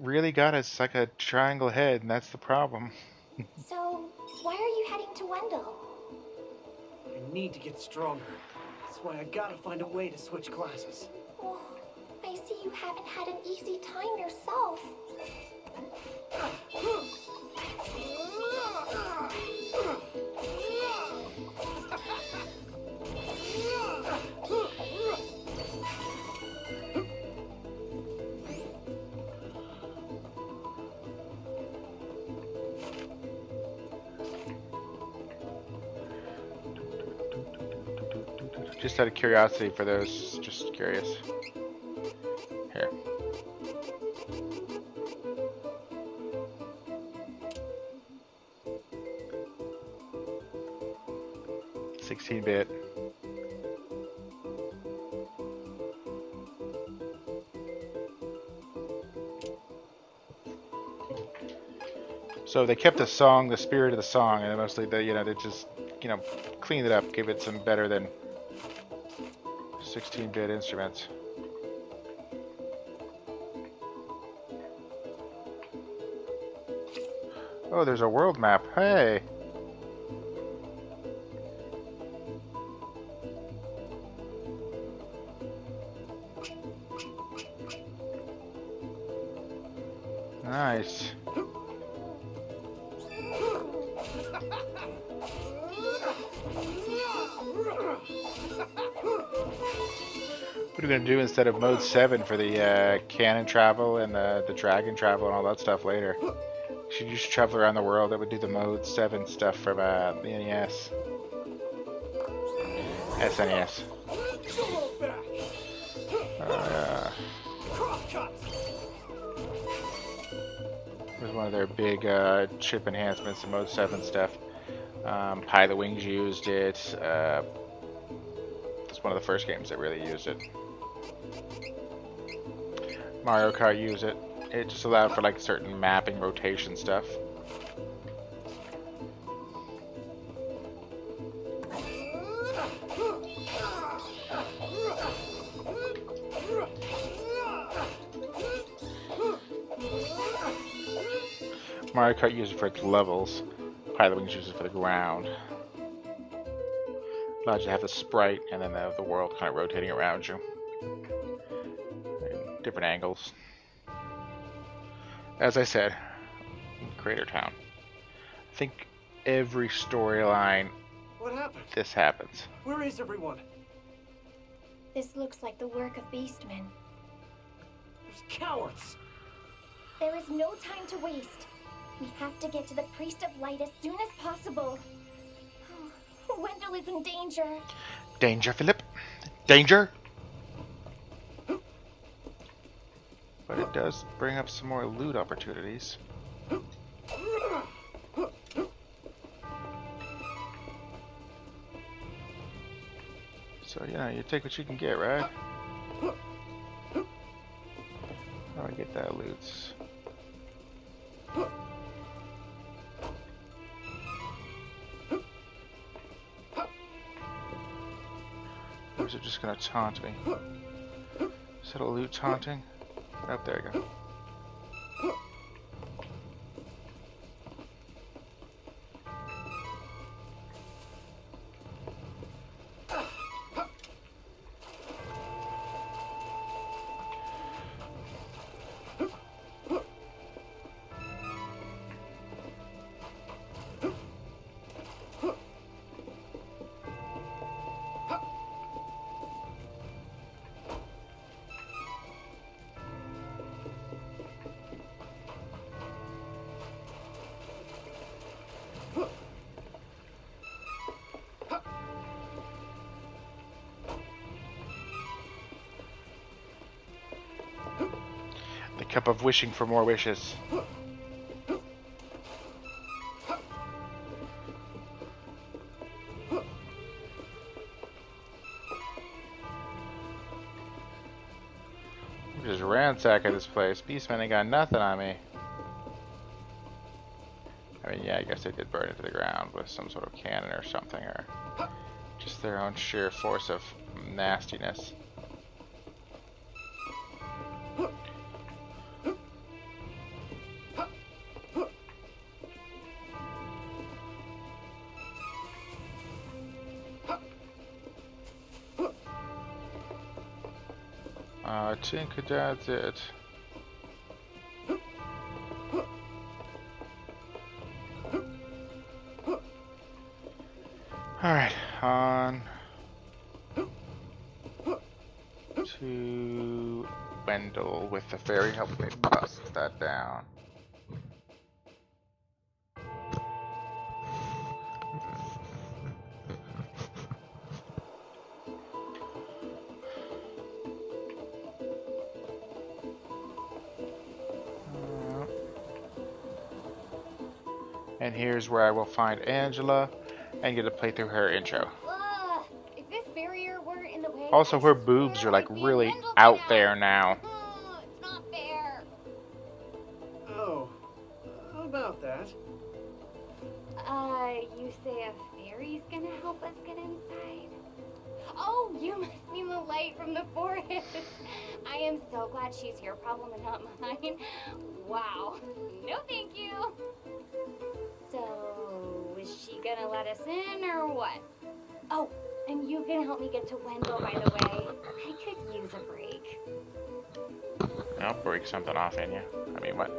really got it's like a triangle head, and that's the problem. So, why are you heading to Wendell? I need to get stronger. That's why I gotta find a way to switch classes. Oh, I see you haven't had an easy time yourself. Just out of curiosity for those, just curious. Here. $16-bit. So they kept the song, the spirit of the song, and mostly they just, cleaned it up, gave it some better than 16-bit instruments. Oh, there's a world map. Hey! Nice. What are we going to do instead of mode 7 for the cannon travel and the dragon travel and all that stuff later? Should just travel around the world. That would do the mode 7 stuff from the NES. SNES. one of their big chip enhancements in Mode 7 stuff. Pilot Wings used it. It's one of the first games that really used it. Mario Kart used it. It just allowed for like certain mapping, rotation stuff. Mario Kart uses it for its levels. Pilot Wings uses it for the ground. Allows you to have the sprite and then the world kind of rotating around you. In different angles. As I said, Crater Town. I think every storyline What happened? this happens. Where is everyone? This looks like the work of beastmen. Those cowards! There is no time to waste. We have to get to the Priest of Light as soon as possible. Wendell is in danger. Danger, Philip. Danger! But it does bring up some more loot opportunities. So, you know, you take what you can get, right? How do I get that loot? Or is it just gonna taunt me? Is that a loot taunting? Oh, there you go. The cup of wishing for more wishes. I'm just ransacking this place. Beastmen ain't got nothing on me. I mean, yeah, I guess they did burn it to the ground with some sort of cannon or something, or just their own sheer force of nastiness. I think that's it. Alright, on to Wendell with the fairy help me bust that down. And here's where I will find Angela and get to play through her intro. If this barrier weren't in the way, Also, her boobs are like really out there now. It's not fair. Oh, how about that? You say a fairy's gonna help us get inside? Oh, you must mean the light from the forest. I am so glad she's your problem and not mine. Wow. No, thank you. So, is she gonna let us in or what? Oh, and you can help me get to Wendell, by the way. I could use a break. I'll break something off in you. I mean, what?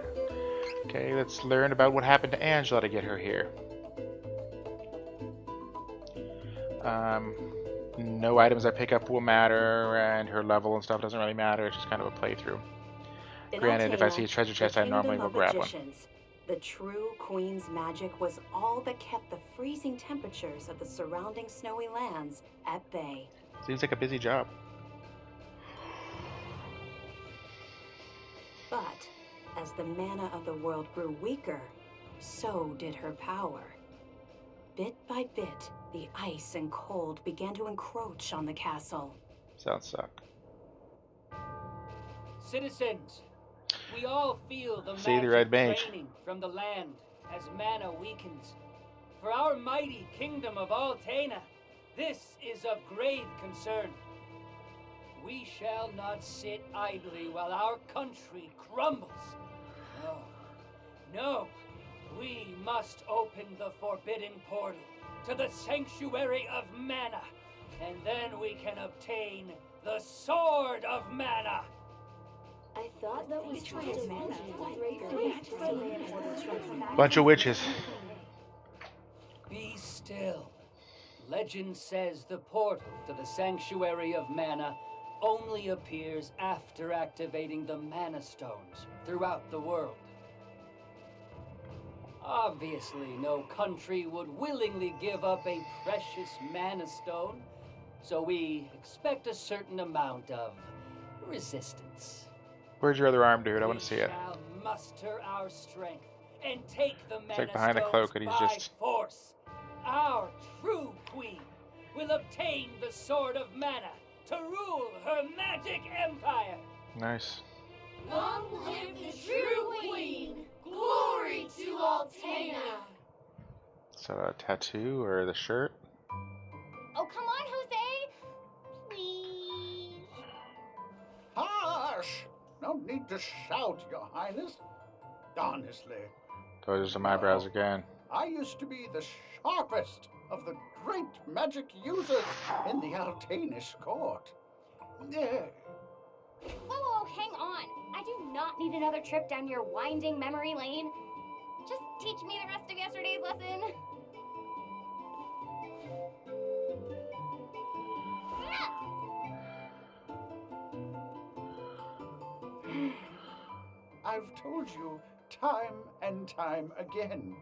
Okay, let's learn about what happened to Angela to get her here. No items I pick up will matter, and her level and stuff doesn't really matter. It's just kind of a playthrough. Granted, if I see a treasure chest, I normally will grab one. The true Queen's magic was all that kept the freezing temperatures of the surrounding snowy lands at bay. Seems like a busy job. But As the mana of the world grew weaker, so did her power. Bit by bit, the ice and cold began to encroach on the castle. Sounds suck. Citizens, we all feel the See the red magic mage. draining from the land as mana weakens. For our mighty kingdom of Altena, this is of grave concern. We shall not sit idly while our country crumbles. No, we must open the forbidden portal to the sanctuary of mana, and then we can obtain the Sword of Mana. I thought that was trying to Bunch of witches. Be still. Legend says the portal to the sanctuary of mana only appears after activating the mana stones throughout the world. Obviously, no country would willingly give up a precious mana stone, so we expect a certain amount of resistance. Where's your other arm, dude? I want to see it. We shall muster our strength and take the mana like behind a stones cloak and he's by just- force. Our true queen will obtain the Sword of Mana to rule her magic empire. Nice. Long live the true queen! Glory to Altena! Is that a tattoo or the shirt? Oh, come on, Jose! Please. Hush! No need to shout, Your Highness. Honestly, Those are some eyebrows again. I used to be the sharpest of the great magic users in the Altanish court. Whoa, hang on. I do not need another trip down your winding memory lane. Just teach me the rest of yesterday's lesson. I've told you time and time again,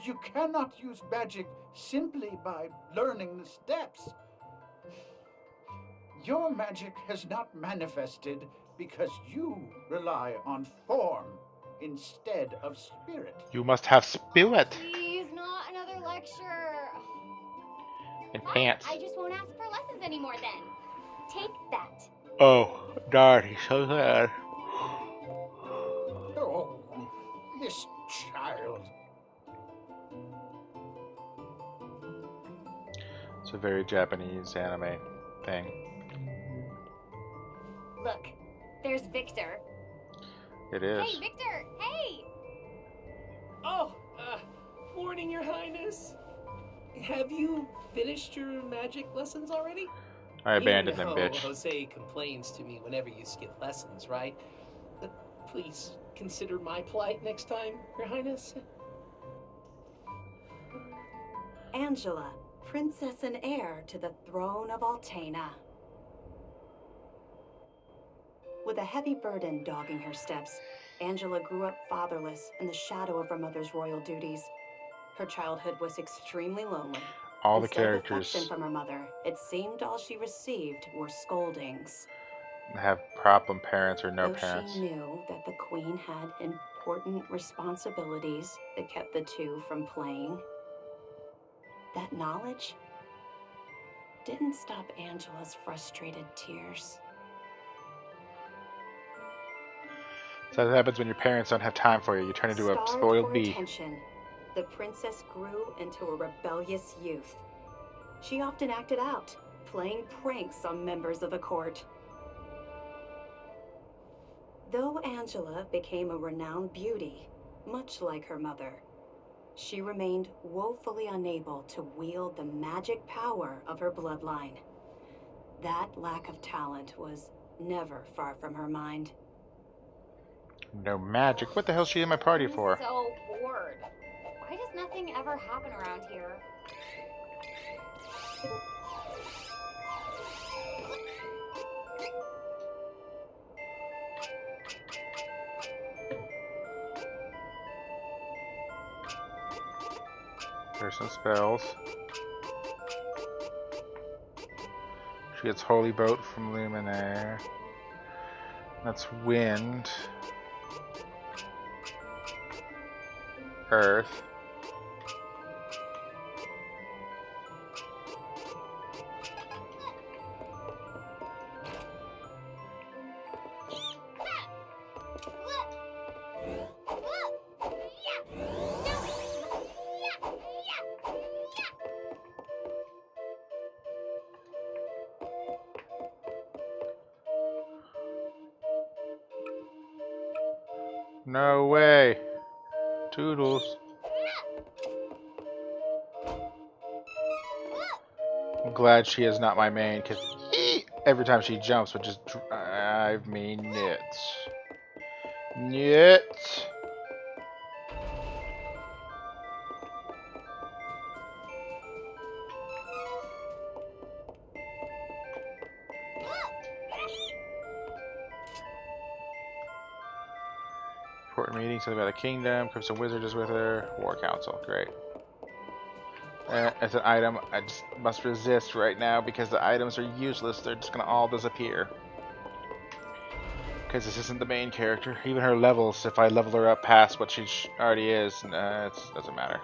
you cannot use magic simply by learning the steps. Your magic has not manifested because you rely on form instead of spirit. You must have spirit Please, not another lecture. and Fine, pants. I just won't ask for lessons anymore then. Take that. Oh, darn, he's so sad. Oh, this child. It's a very Japanese anime thing. Look, there's Victor. It is. Hey, Victor! Hey! Oh, morning, Your Highness. Have you finished your magic lessons already? I abandoned You them, know bitch. Jose complains to me whenever you skip lessons, right? Please consider my plight next time, Your Highness. Angela, princess and heir to the throne of Altena. With a heavy burden dogging her steps, Angela grew up fatherless in the shadow of her mother's royal duties. Her childhood was extremely lonely. All the Instead of characters affection from her mother, it seemed all she received were scoldings. have problem parents or no Though parents. she knew that the queen had important responsibilities that kept the two from playing, that knowledge didn't stop Angela's frustrated tears. So that happens when your parents don't have time for you. You turn into a Starved spoiled for bee. attention, the princess grew into a rebellious youth. She often acted out, playing pranks on members of the court. Though Angela became a renowned beauty, much like her mother, she remained woefully unable to wield the magic power of her bloodline. That lack of talent was never far from her mind. No magic. What the hell's she in my party I'm for? so bored. Why does nothing ever happen around here? There's some spells. She gets Holy Boat from Luminaire. That's wind. Earth. No way. Toodles. I'm glad she is not my main, because every time she jumps would just drive me nuts. Nuts. Important meeting, something about a kingdom. Crimson Wizard is with her. War Council, great. As an item, I just must resist right now because the items are useless. They're just gonna all disappear. Because this isn't the main character. Even her levels, if I level her up past what she already is, it doesn't matter.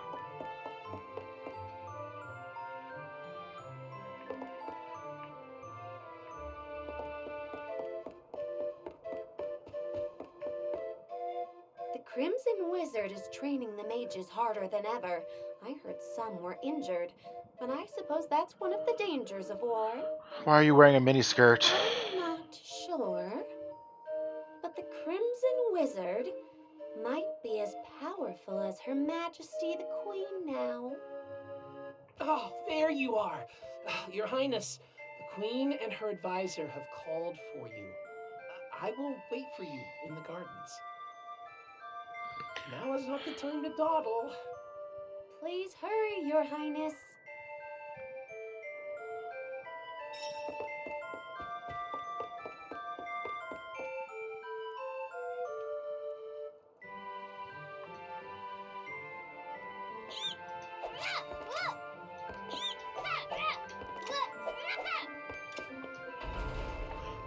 The Crimson Wizard is training the mages harder than ever. I heard some were injured, but I suppose that's one of the dangers of war. Why are you wearing a miniskirt? I'm not sure, but the Crimson Wizard might be as powerful as Her Majesty the Queen now. Oh, there you are. Your Highness, the Queen and her advisor have called for you. I will wait for you in the gardens. Now is not the time to dawdle. Please hurry, Your Highness.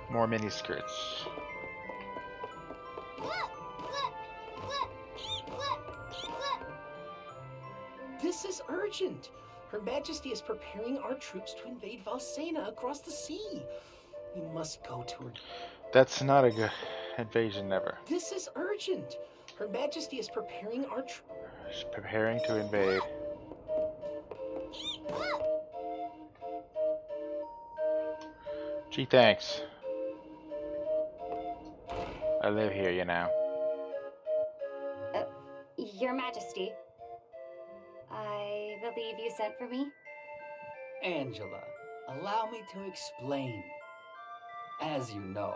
More miniskirts. This is urgent. Her Majesty is preparing our troops to invade Valsena across the sea. We must go to her. That's not a good invasion, never. This is urgent. Her Majesty is preparing our She's preparing to invade. Gee, thanks. I live here, you know. Your Majesty, I believe you sent for me? Angela, allow me to explain. As you know,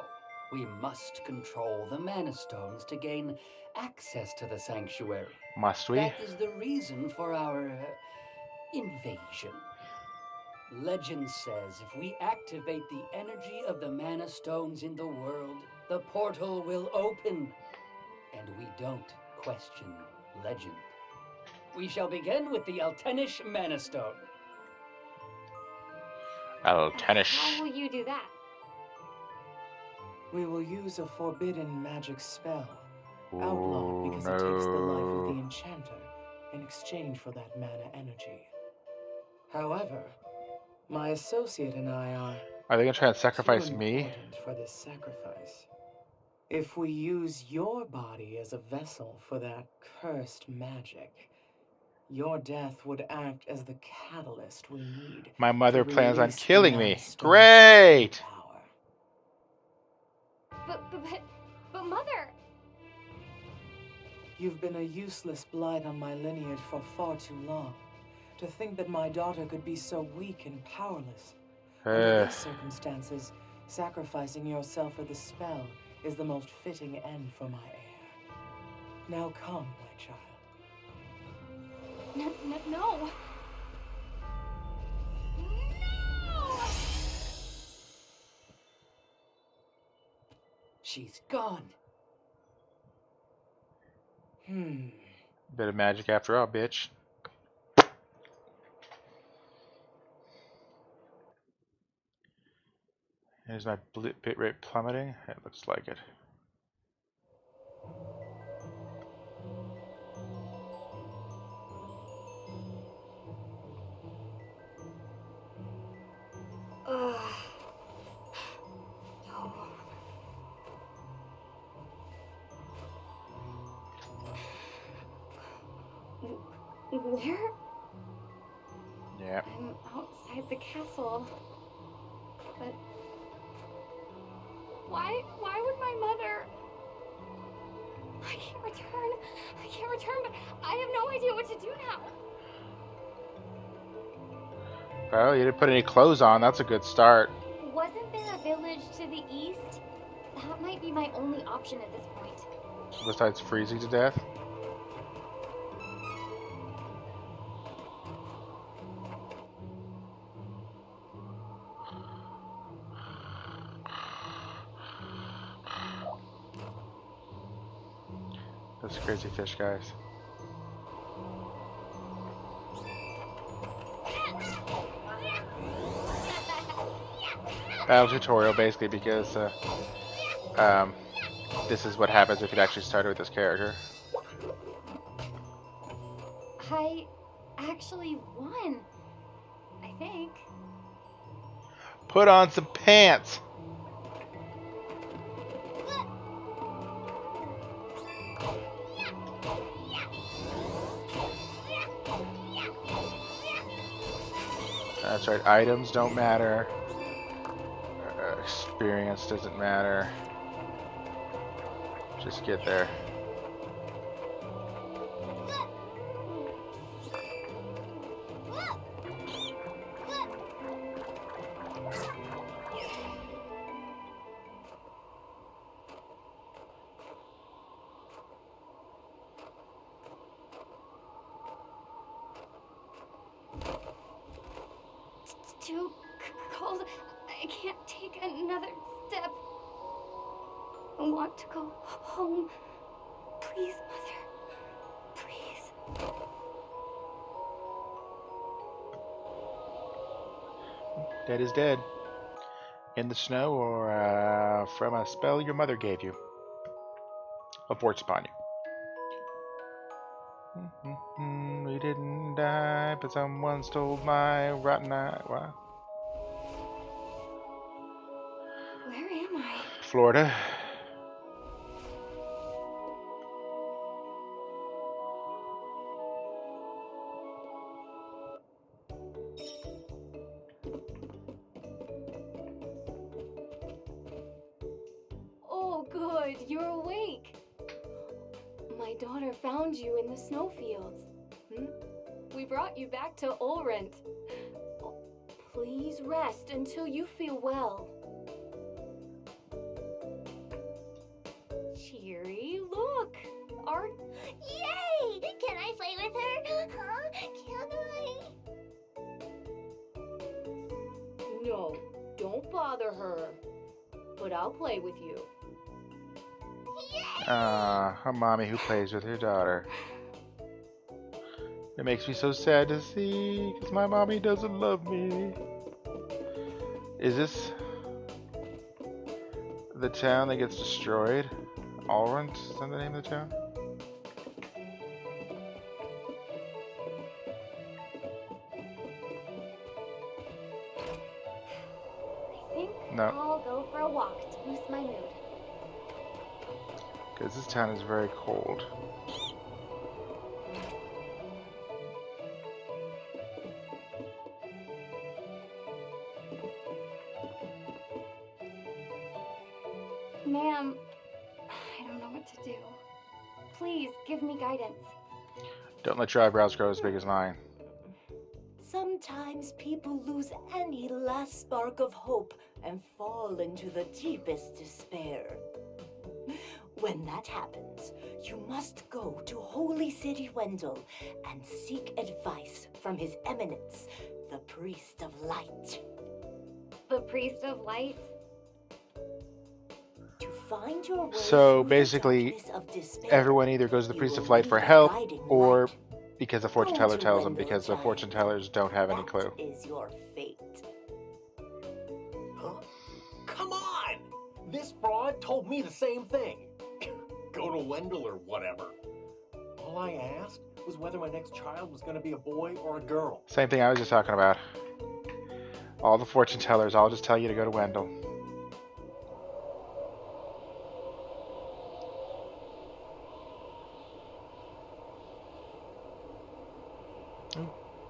we must control the Mana Stones to gain access to the sanctuary. Must we? That is the reason for our invasion. Legend says if we activate the energy of the Mana Stones in the world, the portal will open. And we don't question legend. We shall begin with the Altenish Mana Stone. Altenish. How will you do that? We will use a forbidden magic spell, outlawed because it takes the life of the enchanter in exchange for that mana energy. However, my associate and I Are they gonna try and sacrifice too me? important for this sacrifice. If we use your body as a vessel for that cursed magic, your death would act as the catalyst we need. My mother to plans on release the killing Mana me. Stone's Great! true power. But Mother! You've been a useless blight on my lineage for far too long. To think that my daughter could be so weak and powerless. Under these circumstances, sacrificing yourself for the spell is the most fitting end for my heir. Now come, my child. No! No! She's gone. Bit of magic after all, bitch. Is my bit rate plummeting? It looks like it. Where? Yeah. I'm outside the castle. But why would my mother? I can't return, but I have no idea what to do now. Well, you didn't put any clothes on. That's a good start. Wasn't there a village to the east? That might be my only option at this point. Besides freezing to death. Those crazy fish guys. Battle tutorial basically because this is what happens if you'd actually started with this character. I actually won. I think. Put on some pants. That's right, items don't matter. Experience doesn't matter. Just get there. It's too cold. I can't take another step. I want to go home. Please, Mother. Please. Dead is dead. In the snow or from a spell your mother gave you. A force upon you. We didn't die, but someone stole my rotten eye. What? Where am I? Florida. Oh, good. You're awake. My daughter found you in the snowfields. We brought you back to Ulrent. Please rest until you feel well. Cheery, look. Our... Yay! Can I play with her? Huh? Can I? No, don't bother her. But I'll play with you. A mommy who plays with her daughter. It makes me so sad to see, because my mommy doesn't love me. Is this the town that gets destroyed? Ulrent, is that the name of the town? I think No. I'll go for a walk to boost my mood. Because this town is very cold. Ma'am, I don't know what to do. Please, give me guidance. Don't let your eyebrows grow as big as mine. Sometimes people lose any last spark of hope and fall into the deepest despair. When that happens, you must go to Holy City Wendell and seek advice from His Eminence, the Priest of Light. The Priest of Light? To find your way So through basically, the darkness of despair, everyone either goes to the you Priest of will Light for need a help, guiding or light. because the fortune Go teller to tells them, Wendell, because the child. fortune tellers don't have any clue. That is your fate. Huh? Come on! This fraud told me the same thing. Go to Wendell or whatever. All I asked was whether my next child was going to be a boy or a girl. Same thing I was just talking about. All the fortune tellers, I'll just tell you to go to Wendell.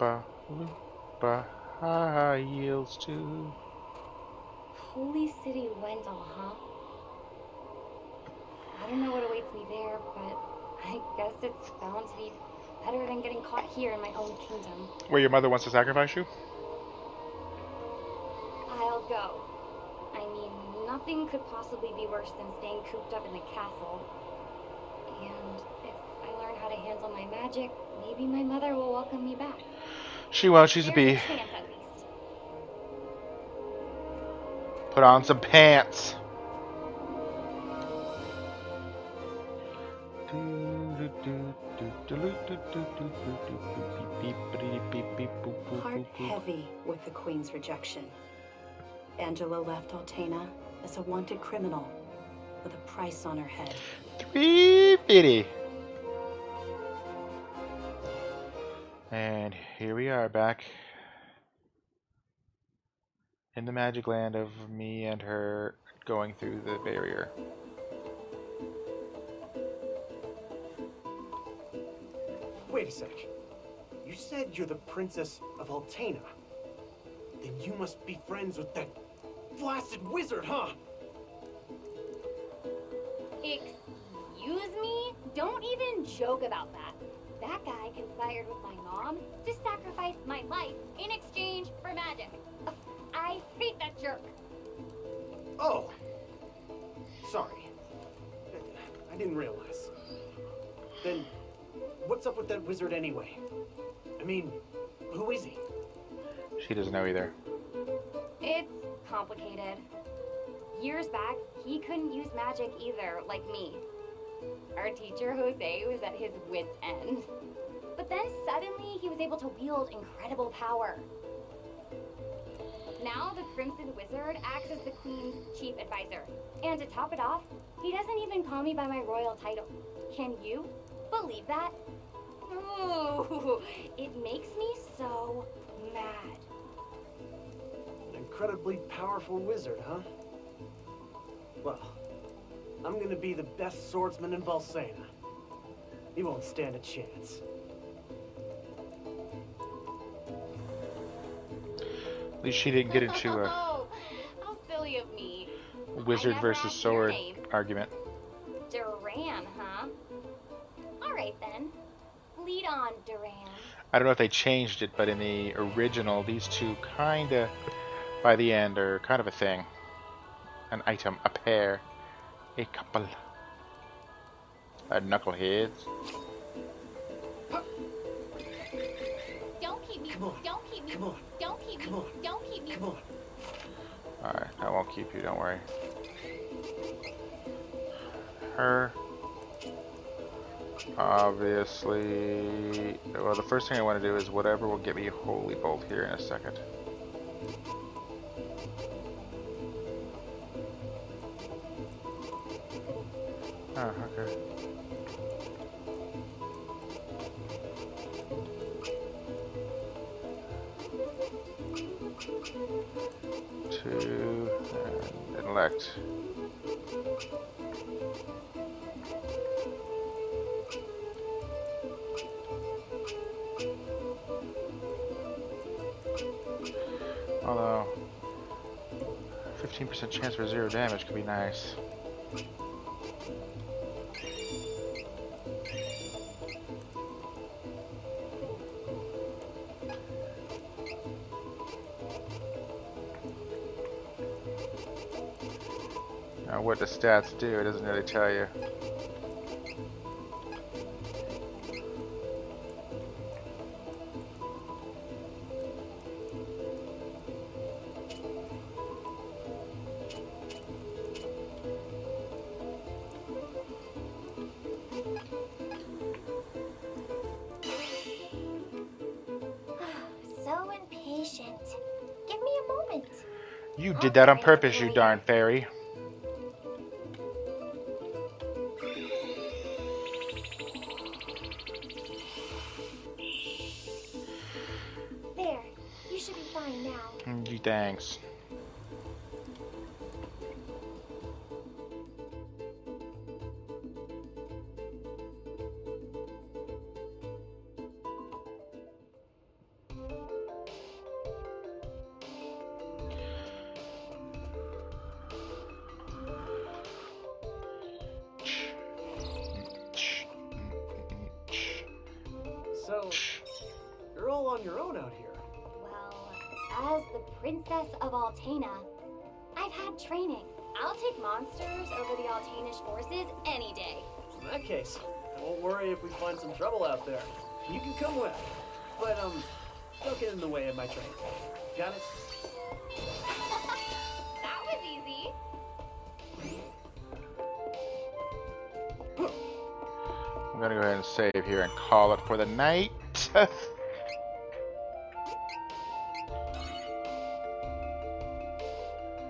Loompa, Loompa, high heels too. Holy City Wendell, huh? I don't know what awaits me there, but I guess it's bound to be better than getting caught here in my own kingdom. Where your mother wants to sacrifice you? I'll go. I mean, nothing could possibly be worse than staying cooped up in the castle. And if I learn how to handle my magic, maybe my mother will welcome me back. She won't, she's a bee. There's a chance, at least. Put on some pants. Heart heavy with the Queen's rejection. Angela left Altena as a wanted criminal with a price on her head. 350. And here we are back in the magic land of me and her going through the barrier. Wait a sec. You said you're the Princess of Altena. Then you must be friends with that blasted wizard, huh? Excuse me? Don't even joke about that. That guy conspired with my mom to sacrifice my life in exchange for magic. I hate that jerk. Oh. Sorry. I didn't realize. Then, what's up with that wizard anyway? I mean, who is he? She doesn't know either. It's complicated. Years back, he couldn't use magic either, like me. Our teacher, Jose, was at his wit's end. But then suddenly, he was able to wield incredible power. Now, the Crimson Wizard acts as the Queen's chief advisor. And to top it off, he doesn't even call me by my royal title. Can you believe that? Ooh, it makes me so mad. An incredibly powerful wizard, huh? Well, I'm gonna be the best swordsman in Valsena. He won't stand a chance. At least she didn't get into a How silly of me. wizard versus sword argument. Duran, huh? Alright then. Lead on, Duran. I don't know if they changed it, but in the original, these two kinda, by the end, are kind of a thing. An item, a pair, a couple. Knuckleheads. Don't keep me. Come on. Don't keep me. Come on. Don't keep me. Come on. Don't keep me. Come on. Alright, I won't keep you, don't worry. Her. Obviously. Well, the first thing I want to do is whatever will get me Holy Bolt here in a second. Oh, okay. Two, and elect. Although, 15% chance for 0 damage could be nice. Now what the stats do, it doesn't really tell you. So impatient. Give me a moment. You did that on purpose, you darn fairy. There. You should be fine now. Gee, thanks. So, you're all on your own out here. Well, as the Princess of Altena, I've had training. I'll take monsters over the Altanish forces any day. In that case, I won't worry if we find some trouble out there. You can come with. But, don't get in the way of my training. Got it? That was easy. I'm gonna go ahead and save here and call it for the night.